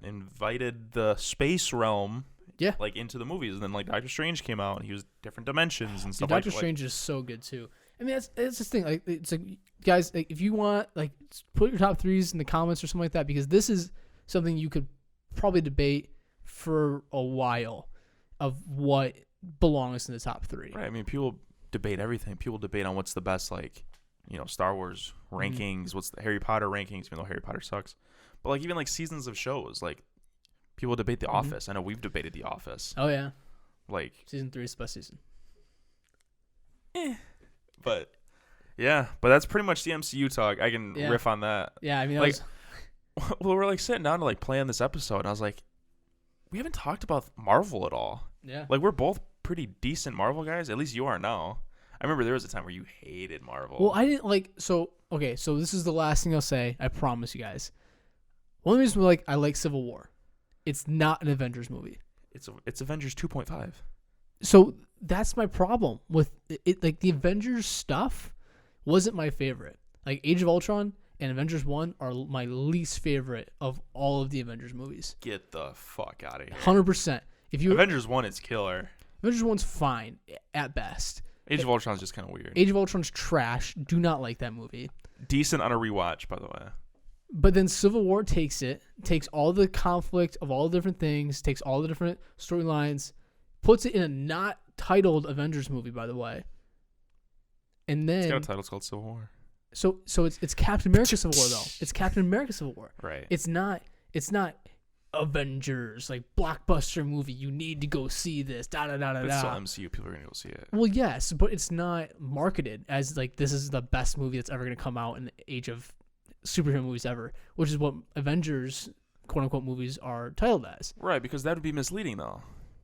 invited the space realm. Yeah, like into the movies, and then like Doctor Strange came out, and he was different dimensions and stuff. Doctor Strange is so good too. I mean, that's the thing. Like, it's like, guys, like, if you want, like, put your top threes in the comments or something like that, because this is something you could probably debate for a while of what belongs in the top 3. Right. I mean, people debate everything. People debate on what's the best, like, Star Wars rankings, what's the Harry Potter rankings, even though Harry Potter sucks. But like even like seasons of shows, like. People debate The Office. I know we've debated The Office. Oh, yeah. Like season 3 is the best season. But, yeah. But that's pretty much the MCU talk. I can riff on that. Yeah, I mean, like, well, we're like sitting down to like plan this episode, and I was like, we haven't talked about Marvel at all. Yeah. Like, we're both pretty decent Marvel guys. At least you are now. I remember there was a time where you hated Marvel. Well, I didn't like, so this is the last thing I'll say. I promise you guys. One of the reasons I like Civil War. It's not an Avengers movie. It's Avengers 2.5. So that's my problem with it. Like, the Avengers stuff wasn't my favorite. Like, Age of Ultron and Avengers 1 are my least favorite of all of the Avengers movies. Get the fuck out of here. 100%. Avengers 1 is killer. Avengers 1's fine at best. Age of Ultron's just kind of weird. Age of Ultron's trash. Do not like that movie. Decent on a rewatch, by the way. But then Civil War takes all the conflict of all the different things, takes all the different storylines, puts it in a not titled Avengers movie, by the way. And then it's got a title called Civil War. So it's Captain America Civil War though. It's Captain America Civil War. Right. It's not Avengers, like, blockbuster movie. You need to go see this. Da da da da da. It's still MCU. People are gonna go see it. Well, yes, but it's not marketed as like this is the best movie that's ever gonna come out in the age of superhero movies ever, which is what Avengers quote unquote movies are titled as. Right, because that would be misleading though.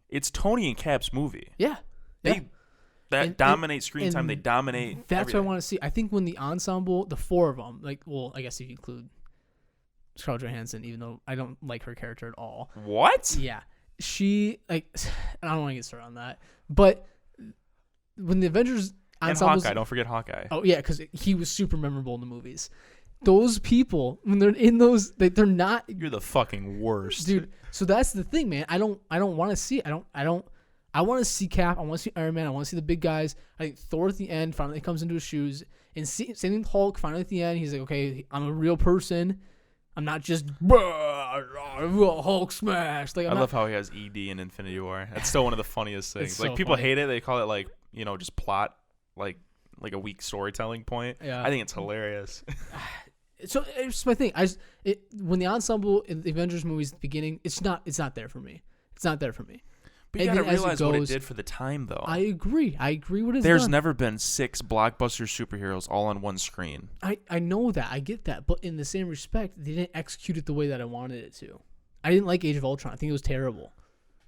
It's Tony and Cap's movie. Yeah. They dominate screen time. They dominate. That's everything. what I want to see. I think when the ensemble, the 4 of them, like, well, I guess if you include Scarlett Johansson, even though I don't like her character at all. What? Yeah, she, like, I don't want to get started on that, but when the Avengers And ensembles, Hawkeye. Don't forget Hawkeye. oh yeah, because he was super memorable in the movies. Those people when they're in those, they're not, You're the fucking worst. dude. So that's the thing, man. I don't want to see it. I want to see Cap. I want to see Iron Man. I want to see the big guys. I think Thor at the end finally comes into his shoes. And same thing with Hulk. Finally at the end, he's like, okay, I'm a real person. I'm not just Hulk smash. Like I love how he has ED in Infinity War. That's still one of the funniest things. It's Like so people funny. hate it. They call it like, you know, just plot, like a weak storytelling point. Yeah. I think it's hilarious. So it's my thing. When the ensemble in the Avengers movies at the beginning, it's not there for me. It's not there for me. But you And gotta then as it realize what it goes- did for the time, though. I agree. What it's There's done. never been 6 blockbuster superheroes all on one screen. I know that. I get that. But in the same respect, they didn't execute it the way that I wanted it to. I didn't like Age of Ultron. I think it was terrible.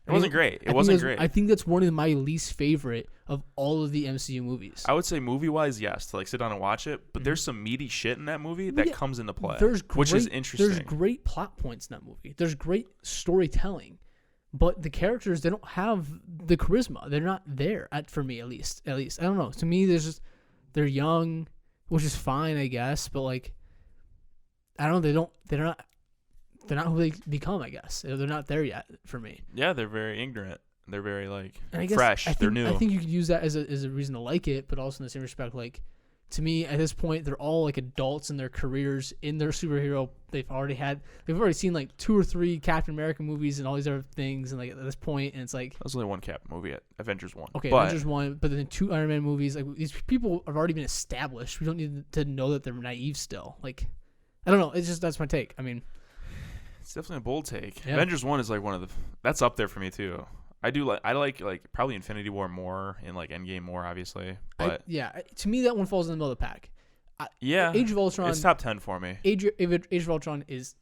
It wasn't great. I It think wasn't great. I think that's one of my least favorite of all of the MCU movies. I would say movie-wise, yes, to like sit down and watch it. But there's some meaty shit in that movie that Yeah. comes into play, There's great, which is There's interesting. great plot points in that movie. There's great storytelling. But the characters, they don't have the charisma. They're not there, for me at least. I don't know. To me, they're young, which is fine, I guess. But like, I don't know. They're not who they become, I guess. They're not there yet for me. Yeah, they're very ignorant. They're very like And I guess fresh. They're new. I think you could use that as a reason to like it, but also in the same respect, like, to me at this point, they're all like adults in their careers, in their superhero. They've already seen like 2 or 3 Captain America movies and all these other things, and like at this point, and it's like, There's only one Cap movie at Avengers 1. okay, but Avengers 1, but then 2 Iron Man movies. Like, these people have already been established. We don't need to know that they're naive still. Like, I don't know. It's just, that's my take. I mean, it's definitely a bold take. Yeah. Avengers 1 is like one of the that's up there for me too. I like probably Infinity War more and like Endgame more, obviously. But to me, that one falls in the middle of the pack. yeah, Age of Ultron. it's top 10 for me. Age of Ultron is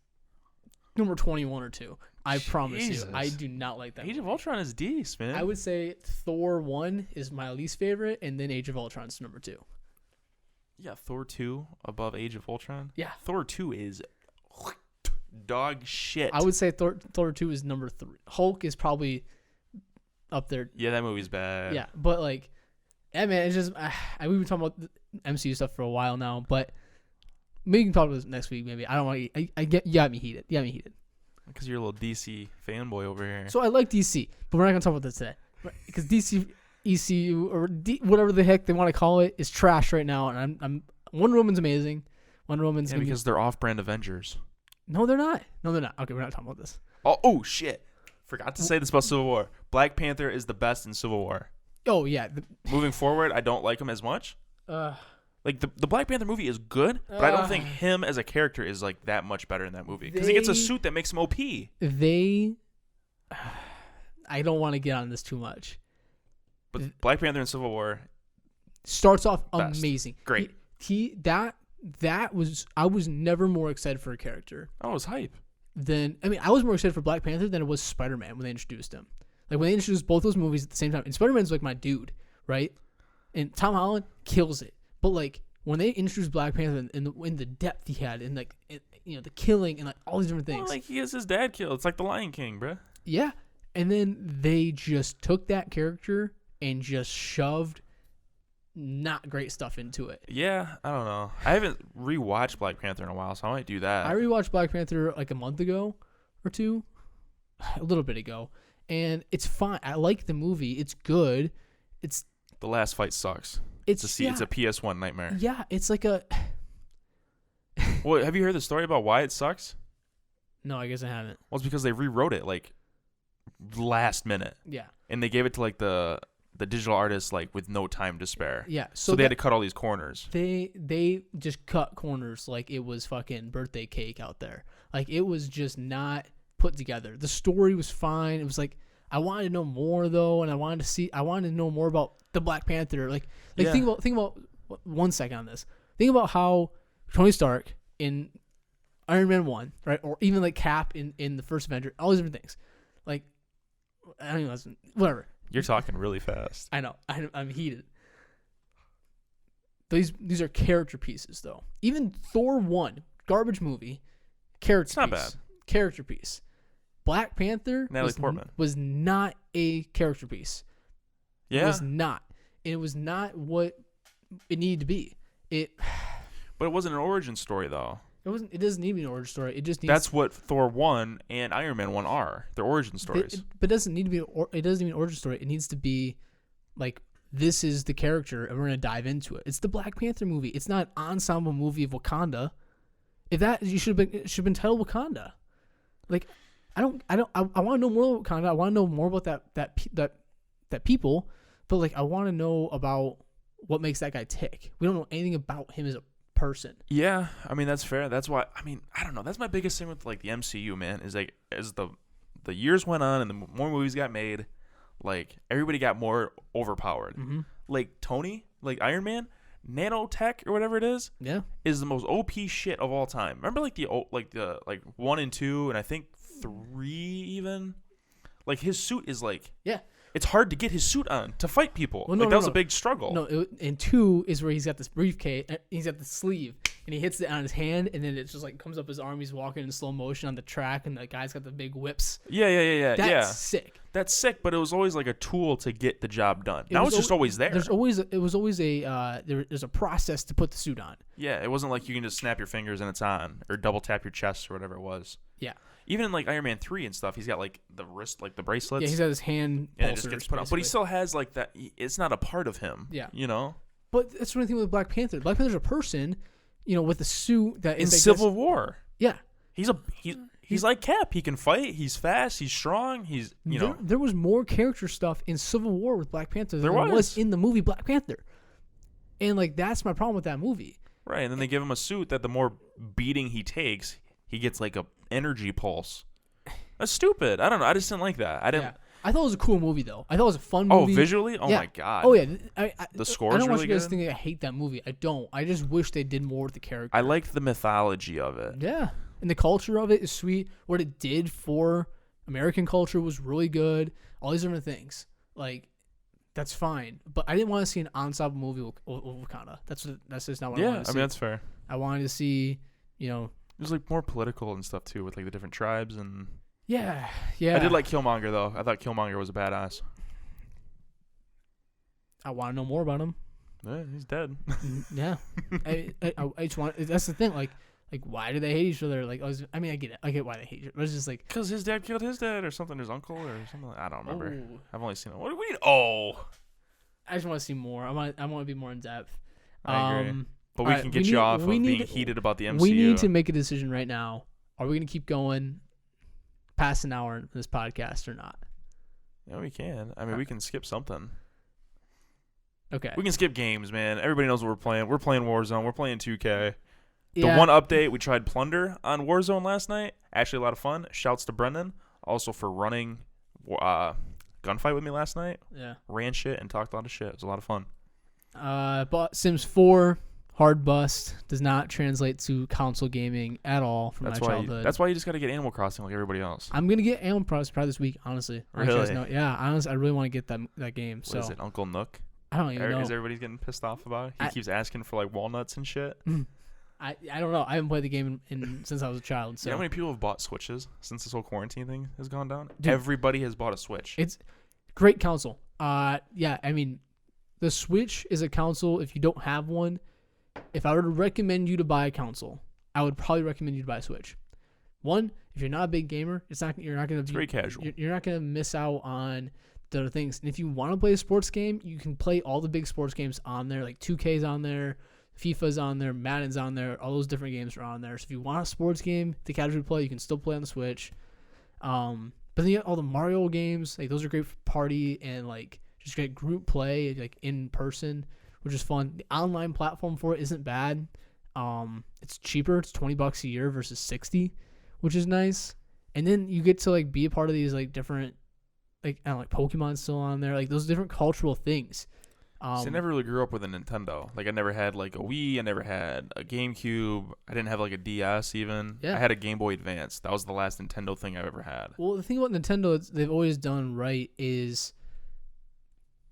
number 21 or 2. I promise Jesus. you. I do not like that. Age of movie. Ultron is decent, man. I would say Thor 1 is my least favorite, and then Age of Ultron is number 2. Yeah, Thor 2 above Age of Ultron. Yeah. Thor 2 is dog shit. I would say Thor 2 is number 3. Hulk is probably up there. Yeah, that movie's bad. Yeah, but like, yeah, man, it's just we've been talking about the MCU stuff for a while now, but maybe we can talk about this next week. Maybe I don't want to. You got me heated. Because you're a little DC fanboy over here. So I like DC, but we're not gonna talk about this today because DC ECU or whatever the heck they want to call it is trash right now, and I'm Wonder Woman's amazing. Wonder Woman's Yeah, because they're off-brand Avengers. No, they're not. Okay, we're not talking about this. Oh shit! Forgot to say this about Civil War. Black Panther is the best in Civil War. Oh yeah. Moving forward, I don't like him as much. Like the Black Panther movie is good, but I don't think him as a character is like that much better in that movie because he gets a suit that makes him OP. I don't want to get on this too much. But Black Panther and Civil War, Starts off best. amazing. Great. I was never more excited for a character oh, it was hype. I was more excited for Black Panther than it was Spider-Man when they introduced him. Like when they introduced both those movies at the same time, and Spider-Man's like my dude, right? And Tom Holland kills it. But like when they introduced Black Panther in the depth he had, and like the killing and like all these different things, Well, like he has his dad killed. It's like the Lion King, bruh. yeah. And then they just took that character and just shoved not great stuff into it. Yeah, I don't know. I haven't rewatched Black Panther in a while, so I might do that. I rewatched Black Panther like a month ago or 2, a little bit ago, and it's fine. I like the movie. It's good. The last fight sucks. It's a PS1 nightmare. Yeah, it's like a. Well, have you heard the story about why it sucks? No, I guess I haven't. Well, it's because they rewrote it like last minute, Yeah. and they gave it to like the digital artists like with no time to spare. Yeah. So they had to cut all these corners. They just cut corners like it was fucking birthday cake out there. Like it was just not put together. The story was fine. It was like I wanted to know more though, and I wanted to know more about the Black Panther. Like Yeah. think about 1 second on this. Think about how Tony Stark in Iron Man 1, right, or even like Cap in the first Avenger, all these different things. Like I don't even whatever. You're talking really fast. I know. I'm heated. These are character pieces, though. Even Thor 1, garbage movie, character It's not piece. bad. Character piece. Black Panther Natalie Portman. was not a character piece. It Yeah. was not. it was not what it needed to be. But it wasn't an origin story though. It doesn't need to be an origin story. It just needs. That's what Thor 1 and Iron Man 1 are. They're origin stories. But it doesn't need to be. It doesn't need an origin story. It needs to be like, this is the character, and we're gonna dive into it. It's the Black Panther movie. It's not an ensemble movie of Wakanda. If that, it should have been titled Wakanda. Like, I want to know more about Wakanda. I want to know more about that people. But like, I want to know about what makes that guy tick. We don't know anything about him as a person. Yeah, I mean, that's fair. That's why, I mean, I don't know. That's my biggest thing with like the MCU, man, is like as the years went on and the more movies got made, like everybody got more overpowered. Mm-hmm. Like Tony, like Iron Man, nanotech or whatever it is the most OP shit of all time. Remember like the 1 and 2 and I think 3 even? Like his suit is like, it's hard to get his suit on to fight people. Well, that was a big struggle. No, and 2 is where he's got this briefcase, he's got the sleeve, and he hits it on his hand, and then it just like comes up his arm. He's walking in slow motion on the track, and the guy's got the big whips. Yeah. That's sick. That's sick, but it was always like a tool to get the job done. Now it's just always there. There's a process to put the suit on. Yeah, it wasn't like you can just snap your fingers and it's on, or double tap your chest or whatever it was. Yeah. Even in like Iron Man 3 and stuff, he's got like the wrist, like the bracelets. Yeah, he's got his hand pulsers. And it just gets put on. But he still has like that. It's not a part of him. Yeah. You know? But that's the only thing with Black Panther. Black Panther's a person, with a suit that in is Civil War. Yeah. He's like Cap. He can fight. He's fast. He's strong. He's, There was more character stuff in Civil War with Black Panther than there was in the movie Black Panther. And like, that's my problem with that movie. Right. And then they give him a suit that the more beating he takes, he gets like a energy pulse. That's stupid. I don't know. I just didn't like that. I didn't. Yeah. I thought it was a cool movie though. I thought it was a fun movie. Oh, visually? Oh my god. Oh yeah. The score's I don't want really you guys good. thinking I hate that movie. I don't. I just wish they did more with the character. I liked the mythology of it. Yeah. And the culture of it is sweet. What it did for American culture was really good. All these different things. Like, that's fine. But I didn't want to see an ensemble movie with Wakanda. That's just not what I wanted to see. I mean, that's fair. I wanted to see, It was like more political and stuff too, with like the different tribes and. Yeah. I did like Killmonger though. I thought Killmonger was a badass. I want to know more about him. Yeah, he's dead. Yeah. I just want. That's the thing. Like, why do they hate each other? Like, I get it. I get why they hate each other. But it's just like, because his dad killed his dad or something, his uncle or something. I don't remember. Oh. I've only seen it. What do we? Oh. I just want to see more. I want to be more in depth. I agree. But we can get you off of being heated about the MCU. We need to make a decision right now. Are we going to keep going past an hour in this podcast or not? Yeah, we can. I mean, we can skip something. Okay. We can skip games, man. Everybody knows what we're playing. We're playing Warzone. We're playing 2K. The Yeah. one update, we tried Plunder on Warzone last night. Actually, a lot of fun. Shouts to Brendan. Also for running Gunfight with me last night. Yeah. Ran shit and talked a lot of shit. It was a lot of fun. Bought Sims 4. Hard bust. Does not translate to console gaming at all from my childhood. That's why you just got to get Animal Crossing like everybody else. I'm going to get Animal Crossing probably this week, honestly. Really? Yeah, honestly, I really want to get that game. What is it, Uncle Nook? I don't even know. Is everybody getting pissed off about it? He keeps asking for like walnuts and shit. I don't know. I haven't played the game since I was a child. So. You know how many people have bought Switches since this whole quarantine thing has gone down? Dude, everybody has bought a Switch. It's great console. Yeah, I mean, the Switch is a console. If you don't have one, if I were to recommend you to buy a console, I would probably recommend you to buy a Switch. One, if you're not a big gamer, you're not going to be very casual. You're not going to miss out on the other things. And if you want to play a sports game, you can play all the big sports games on there. Like 2K's on there, FIFA's on there, Madden's on there. All those different games are on there. So if you want a sports game to casually play, you can still play on the Switch. But then you got all the Mario games. Like, those are great for party and like just great group play, like in person, which is fun. The online platform for it isn't bad. It's cheaper. It's $20 a year versus $60, which is nice. And then you get to like be a part of these like different, like, I don't know, like Pokemon's still on there, like those different cultural things. I never really grew up with a Nintendo. Like, I never had like a Wii. I never had a GameCube. I didn't have like a DS even. Yeah. I had a Game Boy Advance. That was the last Nintendo thing I've ever had. Well, the thing about Nintendo they've always done right is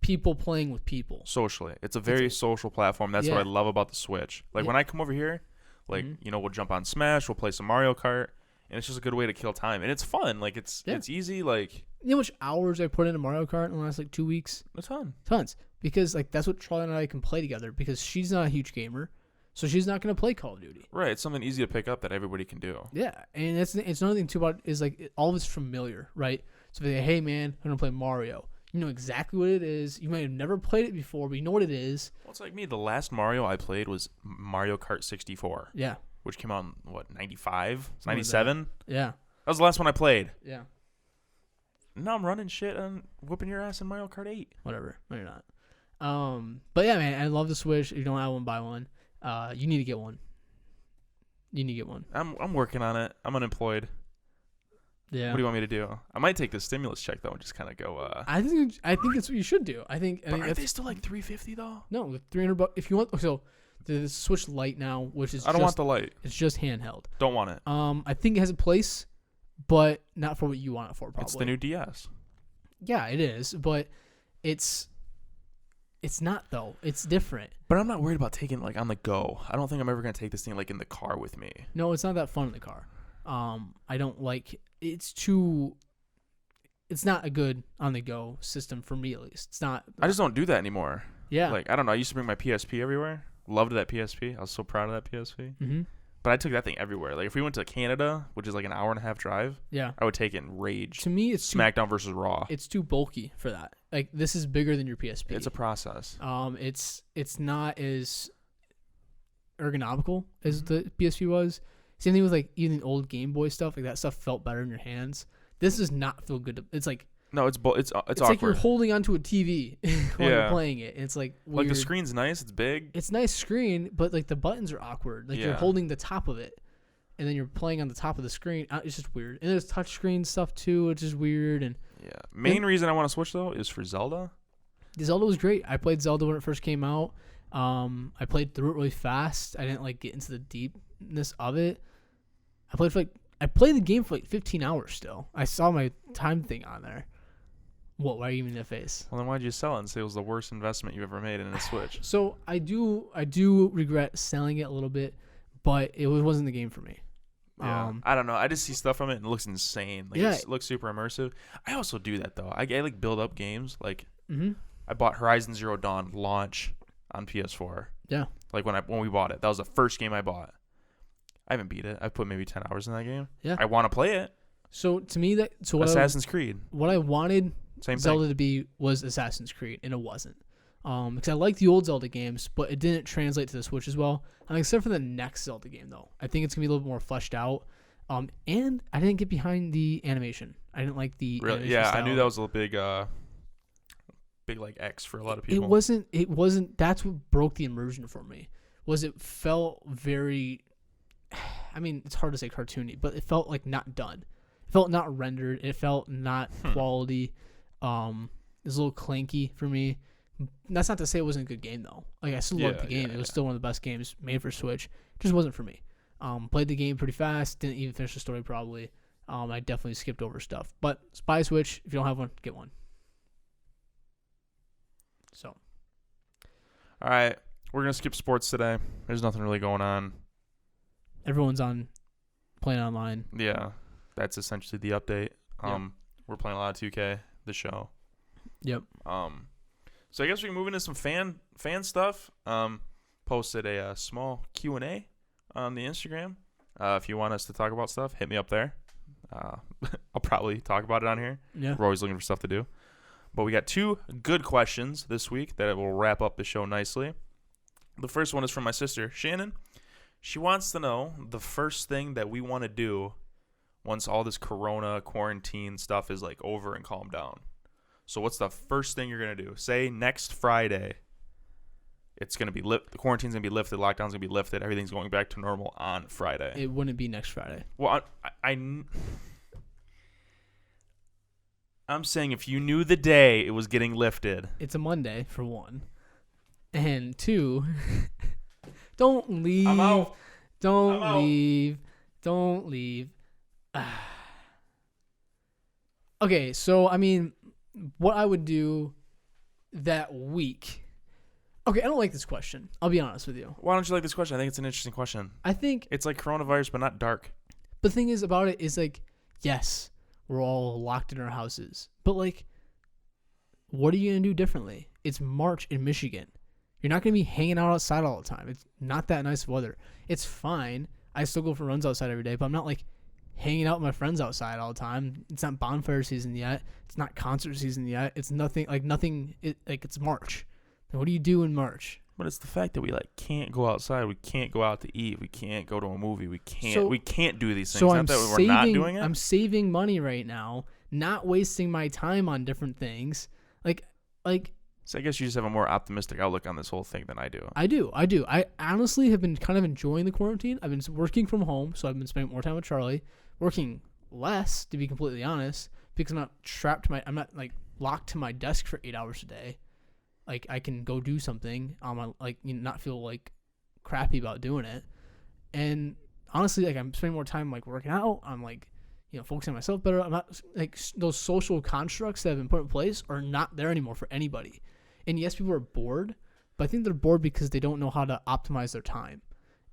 people playing with people. Socially. It's a very social platform. That's what I love about the Switch. Like, when I come over here, like, we'll jump on Smash, we'll play some Mario Kart, and it's just a good way to kill time. And it's fun. Like, it's easy. Like, You know how much hours I put into Mario Kart in the last like 2 weeks? A ton. Tons. Because like that's what Charlie and I can play together. Because she's not a huge gamer, so she's not gonna play Call of Duty. Right. It's something easy to pick up that everybody can do. Yeah, and it's another thing too about is like all of it's familiar, right? So they say, hey man, I'm gonna play Mario. You know exactly what it is. You might have never played it before, but you know what it is. Well, it's like me. The last Mario I played was Mario Kart 64. Yeah. Which came out in, 95? Something like 97? Yeah. That was the last one I played. Yeah. Now I'm running shit and whooping your ass in Mario Kart 8. Whatever. No, you're not. But yeah, man, I love the Switch. You don't have one, buy one. You need to get one. You need to get one. I'm working on it. I'm unemployed. Yeah. What do you want me to do? I might take the stimulus check though and just kind of go. I think that's what you should do. I think Aren't they still like $350 though? No, with $300 if you want. So the Switch Lite now, which is I don't want the Lite. It's just handheld. Don't want it. I think it has a place, but not for what you want it for. Probably. It's the new DS. Yeah, it is, but it's not though. It's different. But I'm not worried about taking it like on the go. I don't think I'm ever gonna take this thing like in the car with me. No, it's not that fun in the car. I don't like. It's not a good on the go system for me at least. It's not. I just don't do that anymore. Yeah. Like I don't know. I used to bring my PSP everywhere. Loved that PSP. I was so proud of that PSP. Mm-hmm. But I took that thing everywhere. Like if we went to Canada, which is like an hour and a half drive, Yeah. I would take it in rage. To me, it's SmackDown versus Raw. It's too bulky for that. Like this is bigger than your PSP. It's a process. It's not as ergonomical as the PSP was. Same thing with like even old Game Boy stuff. Like that stuff felt better in your hands. This does not feel good. It's like No, it's awkward. like you're holding onto a TV while you're Yeah. playing it. And it's like weird. Like the screen's nice. It's big. It's nice screen, but like the buttons are awkward. Like you're Yeah. holding the top of it, and then you're playing on the top of the screen. It's just weird. And there's touchscreen stuff too, which is weird. And Yeah. Main reason I want to switch though is for Zelda. Zelda was great. I played Zelda when it first came out. I played through it really fast. I didn't like get into the deepness of it. I played the game for like 15 hours still. I saw my time thing on there. What? Why are you giving me that face? Well, then why'd you sell it and say it was the worst investment you ever made in a Switch? So I do regret selling it a little bit, but it wasn't the game for me. Yeah. I don't know. I just see stuff from it and it looks insane. Like Yeah. it looks super immersive. I also do that though. I like build up games. Like Mm-hmm. I bought Horizon Zero Dawn launch on PS4. Yeah. Like when we bought it. That was the first game I bought. I haven't beat it. I put maybe 10 hours in that game. Yeah. I want to play it. So to me, Assassin's Creed. what I wanted Same Zelda thing. to be was Assassin's Creed, and it wasn't. Because I like the old Zelda games, but it didn't translate to the Switch as well. Except for the next Zelda game, though. I think it's going to be a little bit more fleshed out. And I didn't get behind the animation. I didn't like the Really? animation Yeah, style. I knew that was a big like X for a lot of people. It wasn't. That's what broke the immersion for me. Was it felt very. I mean, it's hard to say cartoony, but it felt like not done. It felt not rendered. It felt not quality. It was a little clanky for me. That's not to say it wasn't a good game though. Like I still loved the game. It was still one of the best games made for Switch. It just wasn't for me. Played the game pretty fast. Didn't even finish the story probably. I definitely skipped over stuff. But buy a Switch. If you don't have one, get one. So. All right. We're going to skip sports today. There's nothing really going on. Everyone's playing online. Yeah. That's essentially the update. We're playing a lot of 2K, the show. Yep. So I guess we can move into some fan stuff. Posted a small Q&A on the Instagram. If you want us to talk about stuff, hit me up there. I'll probably talk about it on here. Yeah. We're always looking for stuff to do. But we got 2 good questions this week that will wrap up the show nicely. The first one is from my sister, Shannon. She wants to know the first thing that we want to do once all this corona quarantine stuff is like over and calmed down. So what's the first thing you're going to do? Say next Friday, it's going to be the quarantine's going to be lifted, lockdown's going to be lifted, everything's going back to normal on Friday. It wouldn't be next Friday. Well, I'm saying if you knew the day it was getting lifted. It's a Monday, for one. And 2, don't leave. I'm out. Don't I'm out. leave. Don't leave. Okay, so, I mean, what I would do that week. Okay, I don't like this question. I'll be honest with you. Why don't you like this question? I think it's an interesting question. I think It's like coronavirus, but not dark. the thing is about it is like, yes, we're all locked in our houses. But like, what are you going to do differently? It's March in Michigan. You're not going to be hanging out outside all the time. It's not that nice weather. It's fine. I still go for runs outside every day, but I'm not like hanging out with my friends outside all the time. It's not bonfire season yet. It's not concert season yet. It's nothing. It's March. And what do you do in March? But it's the fact that we like can't go outside. We can't go out to eat. We can't go to a movie. We can't do these things. So not that we're not doing it. I'm saving money right now, not wasting my time on different things. Like. So I guess you just have a more optimistic outlook on this whole thing than I do. I do. I honestly have been kind of enjoying the quarantine. I've been working from home, so I've been spending more time with Charlie. Working less, to be completely honest, because I'm not like locked to my desk for 8 hours a day. Like I can go do something, not feel like crappy about doing it. And honestly, like I'm spending more time like working out. I'm like, focusing on myself better. I'm not like those social constructs that have been put in place are not there anymore for anybody. And yes, people are bored, but I think they're bored because they don't know how to optimize their time.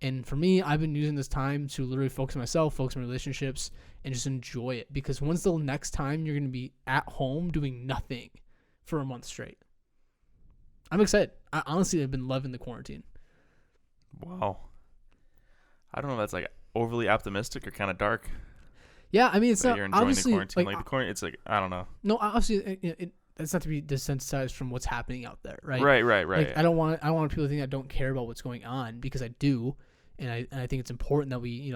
And for me, I've been using this time to literally focus on myself, focus on relationships, and just enjoy it. Because when's the next time you're going to be at home doing nothing for a month straight? I'm excited. I honestly have been loving the quarantine. Wow. I don't know if that's like overly optimistic or kind of dark. Yeah, I mean, it's not you're enjoying obviously the quarantine. like the quarantine, it's like I don't know. No, obviously, it's not to be desensitized from what's happening out there, right? Right. Like, I don't want people to think I don't care about what's going on, because I do, and I think it's important that we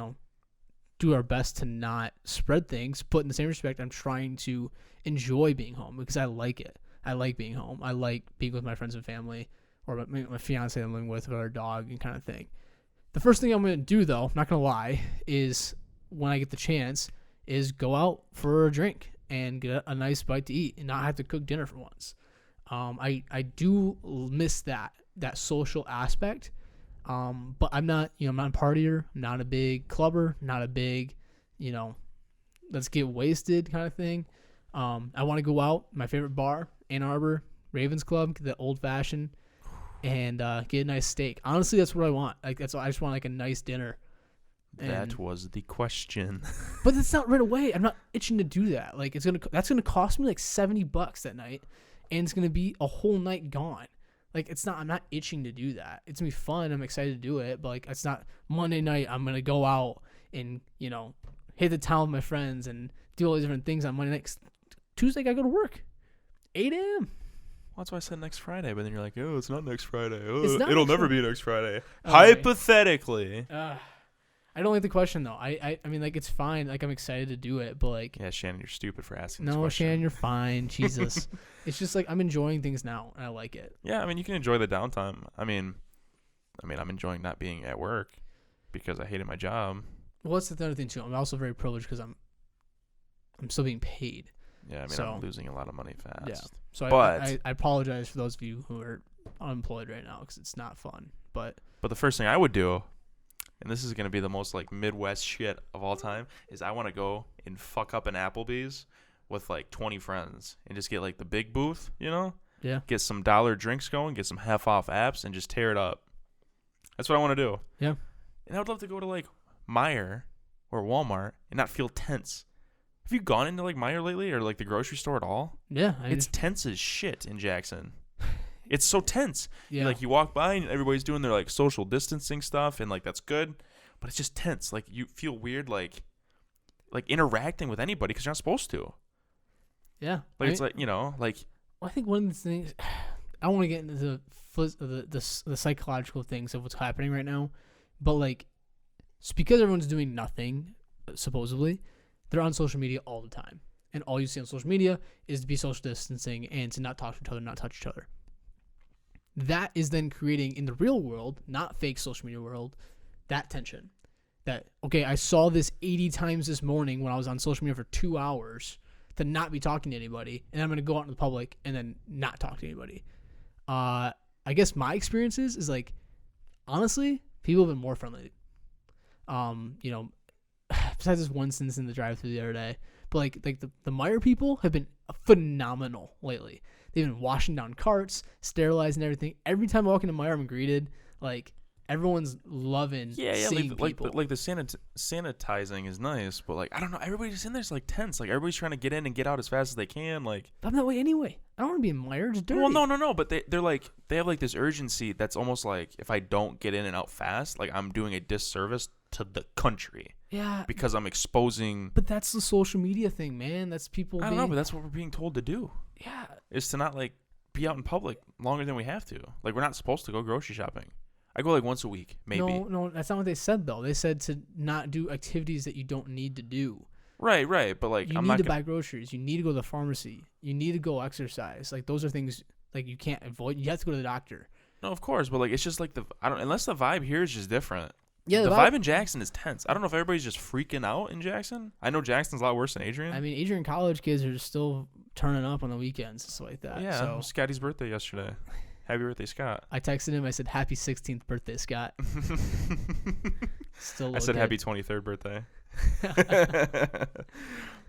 do our best to not spread things. But in the same respect, I'm trying to enjoy being home because I like it. I like being home. I like being with my friends and family, or my fiance I'm living with our dog, and kind of thing. The first thing I'm going to do, though, not going to lie, is when I get the chance, is go out for a drink and get a nice bite to eat and not have to cook dinner for once. I do miss that social aspect. But I'm not, I'm not a partier. I'm not a big clubber, not a big, let's get wasted kind of thing. I want to go out, my favorite bar, Ann Arbor, Ravens Club, get the old fashioned, and get a nice steak. Honestly, that's what I want. Like I just want like a nice dinner. That was the question. But it's not right away. I'm not itching to do that. Like that's gonna cost me like $70 that night, and it's gonna be a whole night gone. Like I'm not itching to do that. It's gonna be fun. I'm excited to do it, but like it's not Monday night. I'm gonna go out and hit the town with my friends and do all these different things on Monday night. Tuesday I gotta go to work, 8 a.m. Well, that's why I said next Friday, but then you're like, oh, it's not next Friday. Oh, It's not it'll next never Friday. be next Friday. Okay. Hypothetically. I don't like the question though. I mean, like, it's fine. Like, I'm excited to do it, but like, Yeah, Shannon, you're stupid for asking this no, question. Shannon, you're fine. Jesus, it's just like I'm enjoying things now, and I like it. Yeah, I mean, you can enjoy the downtime. I mean, I'm enjoying not being at work because I hated my job. Well, that's the other thing too. I'm also very privileged because I'm still being paid. Yeah, I mean, So- I'm losing a lot of money fast. Yeah. So But- I apologize for those of you who are unemployed right now because it's not fun. But But the first thing I would do, and this is going to be the most like Midwest shit of all time, is I want to go and fuck up an Applebee's with like 20 friends and just get like the big booth, yeah, get some dollar drinks going, get some half off apps, and just tear it up. That's what I want to do. Yeah. And I would love to go to like Meijer or Walmart and not feel tense. Have you gone into like Meijer lately or like the grocery store at all? yeah, It's tense as shit in Jackson. It's so tense. yeah. Like you walk by and everybody's doing their like social distancing stuff and like that's good, but it's just tense. Like you feel weird like interacting with anybody because you're not supposed to. yeah. Like it's like like Well, I think one of the things I want to get into the psychological things of what's happening right now, but like it's because everyone's doing nothing, supposedly, they're on social media all the time, and all you see on social media is to be social distancing and to not talk to each other, not touch each other. That is then creating in the real world, not fake social media world, that tension. That, okay, I saw this 80 times this morning when I was on social media for 2 hours to not be talking to anybody, and I'm going to go out in the public and then not talk to anybody. I guess my experiences is like, honestly, people have been more friendly. Besides this one instance in the drive-thru the other day, but like the Meijer people have been phenomenal lately. They've been washing down carts, sterilizing everything. Every time I walk into Meijer, I'm greeted. Like, everyone's loving seeing people. Like the sanitizing is nice, but like I don't know, everybody's in there's like tense. Like everybody's trying to get in and get out as fast as they can. Like I'm that way anyway. I don't want to be admired. It's dirty. well, no. But they're like they have like this urgency that's almost like if I don't get in and out fast, like I'm doing a disservice to the country. Yeah. Because I'm exposing. But that's the social media thing, man. That's people. I don't know, but that's what we're being told to do. Yeah. Is to not like be out in public longer than we have to. Like we're not supposed to go grocery shopping. I go like once a week, maybe. No, that's not what they said though. They said to not do activities that you don't need to do. Right. But like you need to buy groceries. You need to go to the pharmacy. You need to go exercise. Like those are things like you can't avoid. You have to go to the doctor. No, of course, but like it's just like unless the vibe here is just different. Yeah, the vibe in Jackson is tense. I don't know if everybody's just freaking out in Jackson. I know Jackson's a lot worse than Adrian. I mean, Adrian college kids are still turning up on the weekends and stuff like that. Yeah, so. it was Scotty's birthday yesterday. Happy birthday, Scott. I texted him. I said, happy 16th birthday, Scott. Still I said good. happy 23rd birthday.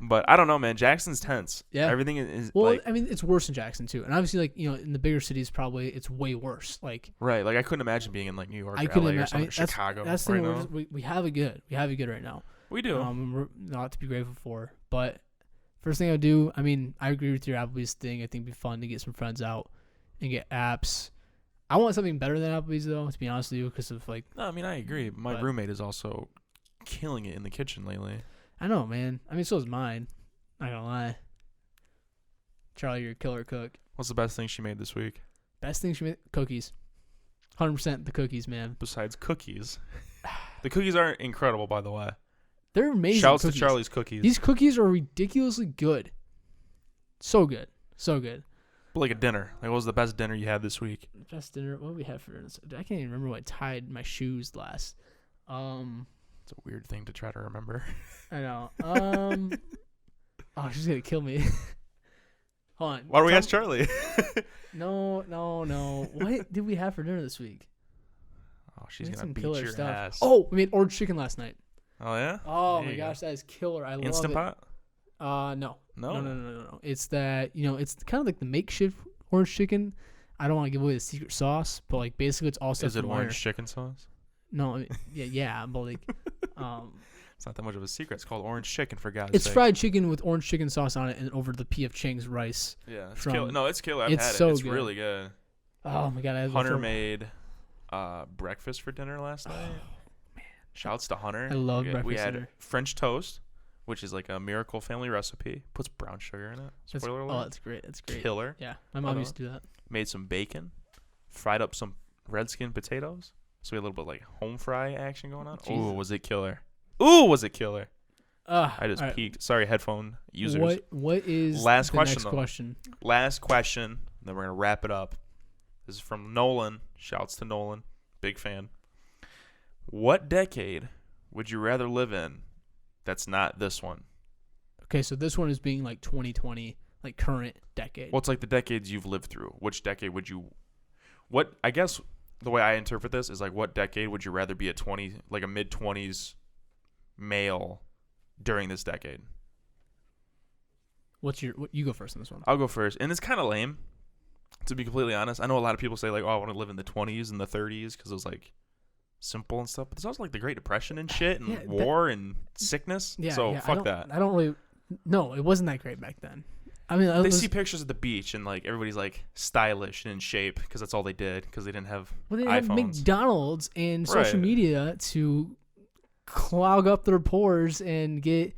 But I don't know, man. Jackson's tense. Yeah. Everything is well, like, I mean, it's worse in Jackson too. And obviously, like, you know, in the bigger cities, probably it's way worse. Like, right. Like I couldn't imagine being in like New York I or couldn't LA or something, that's, Chicago. That's the right thing. now. We have it good. We have it good right now. We do. We're not to be grateful for. But first thing I do, I mean, I agree with your Applebee's thing. I think it'd be fun to get some friends out and get apps. I want something better than Applebee's though, to be honest with you, because of like. No, I mean I agree. My roommate is also killing it in the kitchen lately. I know, man. I mean, so is mine. Not gonna lie. Charlie, you're a killer cook. What's the best thing she made this week? Best thing she made? Cookies. 100% the cookies, man. Besides cookies. The cookies are incredible, by the way. They're amazing. Shouts cookies. to Charlie's Cookies. These cookies are ridiculously good. So good. So good. But like a dinner. Like, what was the best dinner you had this week? Best dinner? What did we have for dinner? I can't even remember what I tied my shoes last. It's a weird thing to try to remember. I know. Oh, she's going to kill me. Hold on. Why don't we ask Charlie? No. What did we have for dinner this week? Oh, she's going to beat your ass. Oh, we made orange chicken last night. Oh, yeah? Oh, my gosh, that is killer. I love it. Instant Pot? No. No? No. It's that, you know, it's kind of like the makeshift orange chicken. I don't want to give away the secret sauce, but like basically it's all stuff. Is it orange chicken sauce? No, I mean, yeah, but like, it's not that much of a secret. It's called orange chicken, for God's sake. It's fried chicken with orange chicken sauce on it and over the P.F. Chang's rice. Yeah, it's killer. No, it's killer. I've had so it. It's good. really good. Oh my God, Hunter made breakfast for dinner last night. Man. Shouts to Hunter. I love breakfast We had dinner. French toast, which is like a miracle family recipe. Puts brown sugar in it. Spoiler alert. Oh, that's great. That's great. Killer. Yeah, my mom used to do that. Made some bacon. Fried up some red skin potatoes. So we had a little bit of like home fry action going on. Jesus. Ooh, was it killer? Ooh, was it killer? I just right. peeked. Sorry, headphone users. What is Last the question, next though. question? Last question. Then we're gonna wrap it up. This is from Nolan. Shouts to Nolan. Big fan. What decade would you rather live in that's not this one? Okay, so this one is being like 2020, like current decade. Well, it's like the decades you've lived through. Which decade would you... What, I guess the way I interpret this is like, what decade would you rather be a mid-20s male during this decade? You go first on this one. I'll go first. And it's kind of lame, to be completely honest. I know a lot of people say like, oh, I want to live in the 20s and the 30s because it was like simple and stuff. But there's also like the Great Depression and shit and war and sickness. Yeah, so fuck that. I don't really... No, it wasn't that great back then. I mean, they see pictures of the beach and like everybody's like stylish and in shape because that's all they did because they didn't have they didn't iPhones. have McDonald's and social Right. media to clog up their pores and get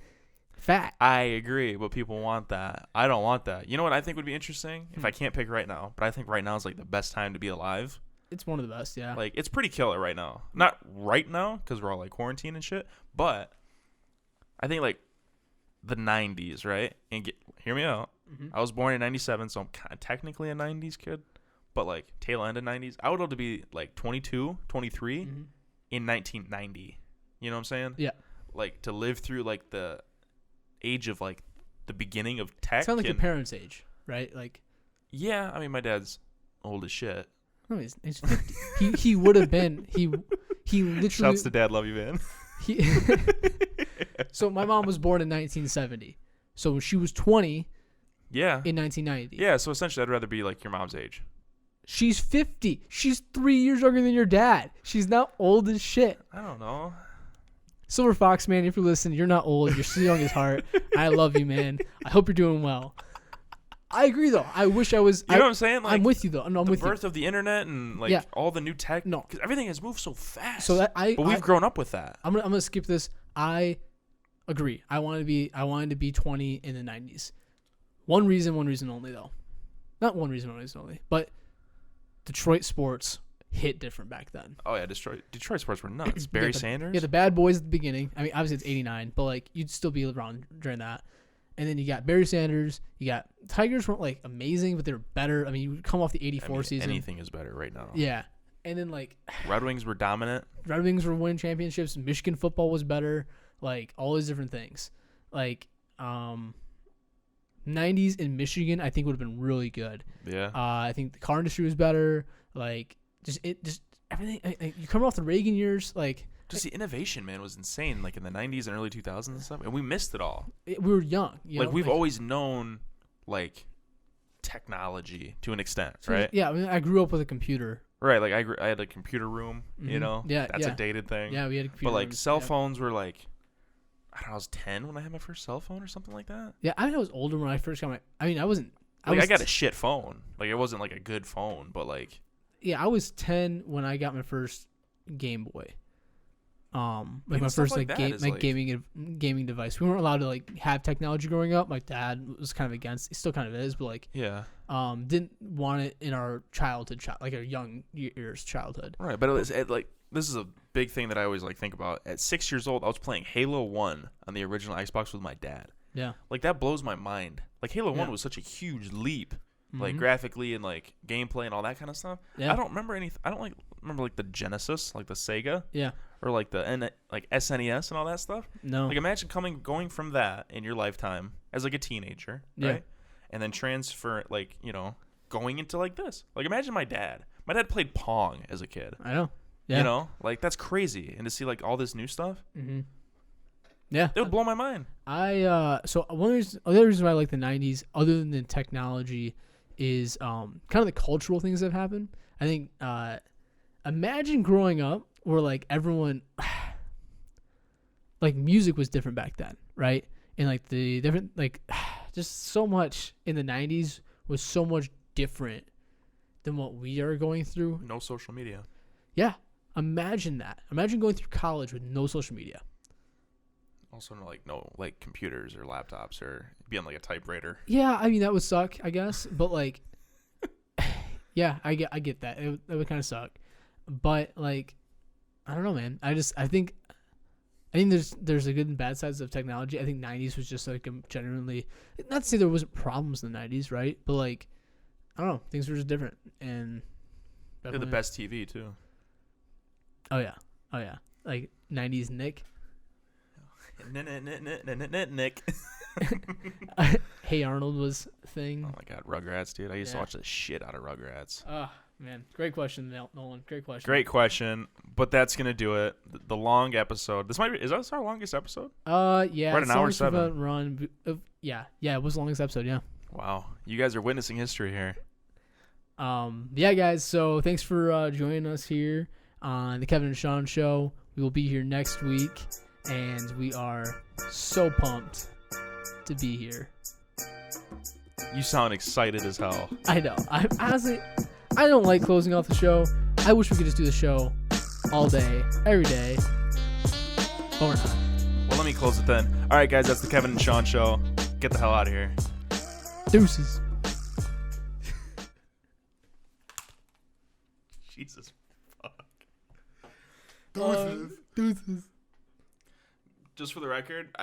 fat. I agree, but people want that. I don't want that. You know what I think would be interesting? If I can't pick right now, but I think right now is like the best time to be alive. It's one of the best, yeah. Like, it's pretty killer right now. Not right now because we're all like quarantined and shit, but I think like the 90s, right? And hear me out. Mm-hmm. I was born in 97, so I'm kind of technically a 90s kid, but like tail end of 90s. I would love to be like 22, 23 in 1990. You know what I'm saying? Yeah. Like to live through like the age of like the beginning of tech. It's kind of like your parents' age, right? Like, yeah, I mean my dad's old as shit. no, he's 50. he would have been. He literally. Shouts to dad, love you, man. So my mom was born in 1970. So she was 20 Yeah. in 1990. Yeah, so essentially I'd rather be like your mom's age. She's 50. She's 3 years younger than your dad. She's not old as shit. I don't know. Silver Fox, man, if you're listening, you're not old. You're still young as heart. I love you, man. I hope you're doing well. I agree, though. I wish I was. You know what I'm saying? Like, I'm with you, though. No, I'm the with you. birth of the internet and like Yeah. all the new tech. No. Because everything has moved so fast. So but we've grown up with that. I'm gonna skip this. I agree. I wanted to be 20 in the 90s. One reason only, though. Not one reason only, but Detroit sports hit different back then. Oh yeah, Detroit sports were nuts. Barry Sanders. Yeah, the bad boys at the beginning. I mean, obviously it's 89, but like you'd still be around during that. And then you got Barry Sanders. You got Tigers weren't like amazing, but they were better. I mean, you would come off the 84 season. Anything is better right now. Yeah. And then like Red Wings were dominant. Red Wings were winning championships. Michigan football was better. Like all these different things. Like 90s in Michigan, I think would have been really good. Yeah. I think the car industry was better. Like just everything. You come off the Reagan years, like just the innovation, man, was insane. Like in the 90s and early 2000s and stuff, and we missed it all. We were young. Like we've always known, like technology to an extent, right? Yeah, I mean, I grew up with a computer. Right. Like I had a computer room. Mm-hmm. You know. Yeah. That's a dated thing. Yeah, we had a computer. But like rooms. cell phones were like, I don't know, I was 10 when I had my first cell phone or something like that. Yeah, I mean, I was older when I first got my. I mean, I wasn't. I got a shit phone. Like it wasn't like a good phone, but like. Yeah, I was 10 when I got my first Game Boy. Like my first like gaming device. We weren't allowed to like have technology growing up. My dad was kind of against. He still kind of is, but like yeah. Didn't want it in our childhood, like our young years childhood. Right, but like this is a big thing that I always like think about. At 6 years old, I was playing Halo 1 on the original Xbox with my dad. Yeah. Like that blows my mind. Like Halo 1 was such a huge leap. Like graphically and like gameplay and all that kind of stuff. Yeah. I don't remember anything. I don't remember like the Genesis, like the Sega. Yeah. Or like the like SNES and all that stuff. No. Like imagine going from that in your lifetime as like a teenager, Yeah. right? And then transfer like, you know, going into like this. Like imagine my dad. My dad played Pong as a kid. I know. Yeah. You know, like that's crazy. And to see like all this new stuff, yeah, it would blow my mind. So other reason why I like the 90s, other than the technology, is kind of the cultural things that have happened. I think imagine growing up where like everyone like music was different back then, right? And like the different like just so much in the 90s was so much different than what we are going through. No social media. Yeah. Imagine that. Imagine going through college with no social media. Also, no computers or laptops or being like a typewriter. Yeah, I mean that would suck, I guess, but like, yeah, I get that. It would kind of suck, but like, I don't know, man. I think there's a good and bad sides of technology. I think 90s was just like genuinely, not to say there wasn't problems in the 90s, right? But like, I don't know, things were just different, and they had the best TV too. Oh yeah, like 90s Nick. Nick. Hey Arnold was a thing. Oh my god, Rugrats, dude! I used to watch the shit out of Rugrats. Oh man, great question, Nolan. Great question. Great question, but that's gonna do it. The long episode. Is this our longest episode? Yeah. We're at an hour 7. Run. Yeah, it was the longest episode. Yeah. Wow, you guys are witnessing history here. Yeah, guys. So thanks for joining us here on the Kevin and Sean Show. We will be here next week. And we are so pumped to be here. You sound excited as hell. I know. I honestly, I don't like closing off the show. I wish we could just do the show all day, every day. But we're not. Well, let me close it then. All right, guys, that's the Kevin and Sean Show. Get the hell out of here. Deuces. Jesus fuck. Deuces. Just for the record,